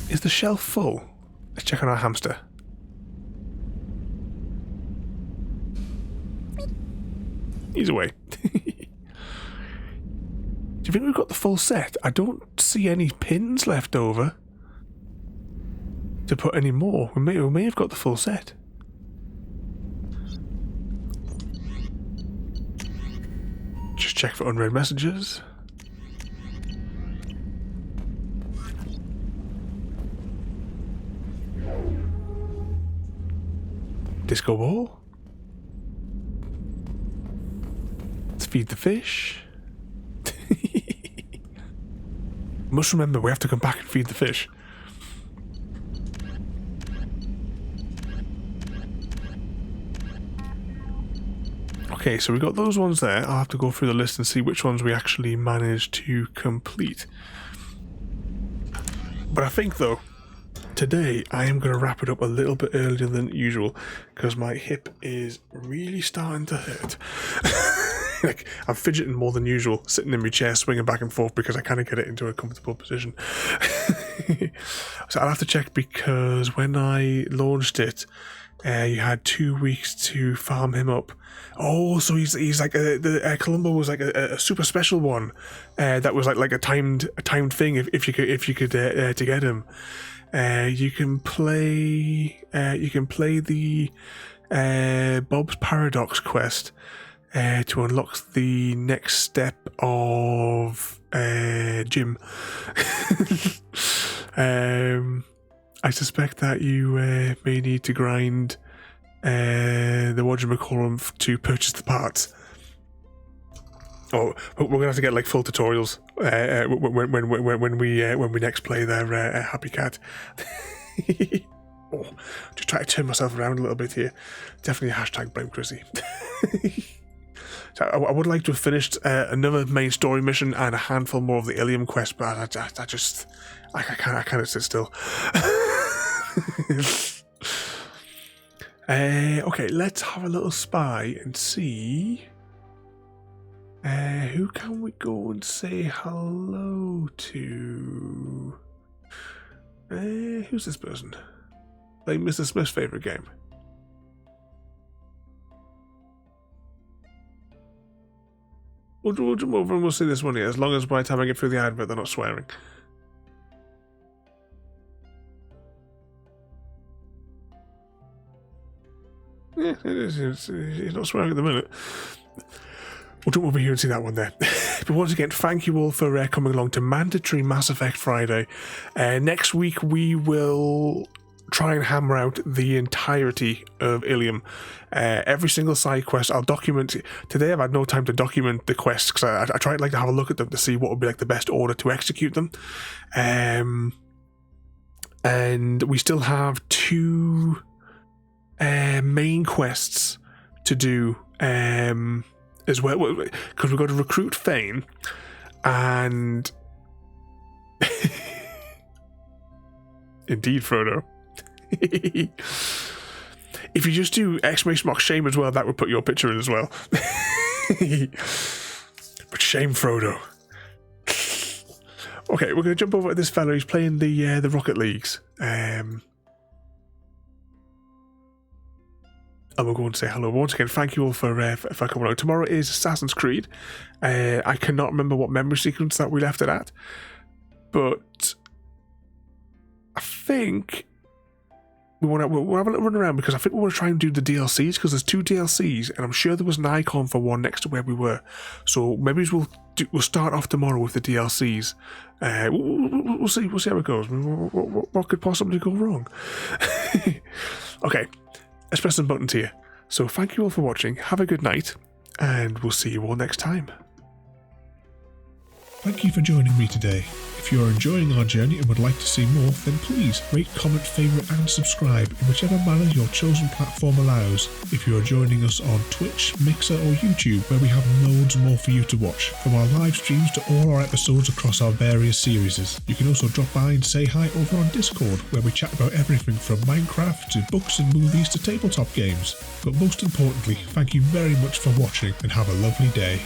Is the shelf full? Let's check on our hamster. He's away. Do you think we've got the full set? I don't see any pins left over to put any more. We may have got the full set. Just check for unread messages. Disco ball. Let's feed the fish. Must remember we have to come back and feed the fish. Okay, so we got those ones there. I'll have to go through the list and see which ones we actually managed to complete. But I think though, today I am going to wrap it up a little bit earlier than usual because my hip is really starting to hurt. Like, I'm fidgeting more than usual, sitting in my chair, swinging back and forth because I kind of get it into a comfortable position. So I'll have to check because when I launched it, you had 2 weeks to farm him up. Oh, so he's like the Columbo was like a super special one that was like a timed thing. If you could to get him, you can play the Bob's Paradox quest to unlock the next step of Jim. I suspect that you may need to grind the whatchamacallit to purchase the parts. Oh, we're gonna have to get like full tutorials when we next play their Happy Cat. Oh, just try to turn myself around a little bit here. Definitely hashtag blame Chrissy. So I would like to have finished another main story mission and a handful more of the Illium quest, but I can't sit still. Okay, let's have a little spy and see who can we go and say hello to. Who's this person? Like Mr. Smith's favourite game. We'll jump over and we'll see this one here, as long as by the time I get through the advert they're not swearing. Yeah, it is. It's not swearing at the minute. We'll jump over here and see that one there. But once again, thank you all for coming along to Mandatory Mass Effect Friday. Next week we will try and hammer out the entirety of Illium. Every single side quest I'll document. Today I've had no time to document the quests because I try to have a look at them to see what would be like the best order to execute them. And we still have 2 main quests to do as well, because we've got to recruit Fane and indeed Frodo. If you just do ! Shame as well, that would put your picture in as well. But shame Frodo. Okay, we're going to jump over to this fellow. He's playing the Rocket Leagues. And we'll go and say hello. Once again, thank you all for coming along. Tomorrow is Assassin's Creed. I cannot remember what memory sequence that we left it at. But I think we'll have a little run around because I think we want to try and do the DLCs because there's 2 DLCs and I'm sure there was an icon for one next to where we were. So maybe we'll start off tomorrow with the DLCs. We'll see how it goes. What could possibly go wrong? Okay, let's press some buttons here. So thank you all for watching. Have a good night and we'll see you all next time. Thank you for joining me today. If you are enjoying our journey and would like to see more, then please rate, comment, favourite and subscribe in whichever manner your chosen platform allows. If you are joining us on Twitch, Mixer or YouTube, where we have loads more for you to watch, from our live streams to all our episodes across our various series. You can also drop by and say hi over on Discord, where we chat about everything from Minecraft to books and movies to tabletop games. But most importantly, thank you very much for watching and have a lovely day.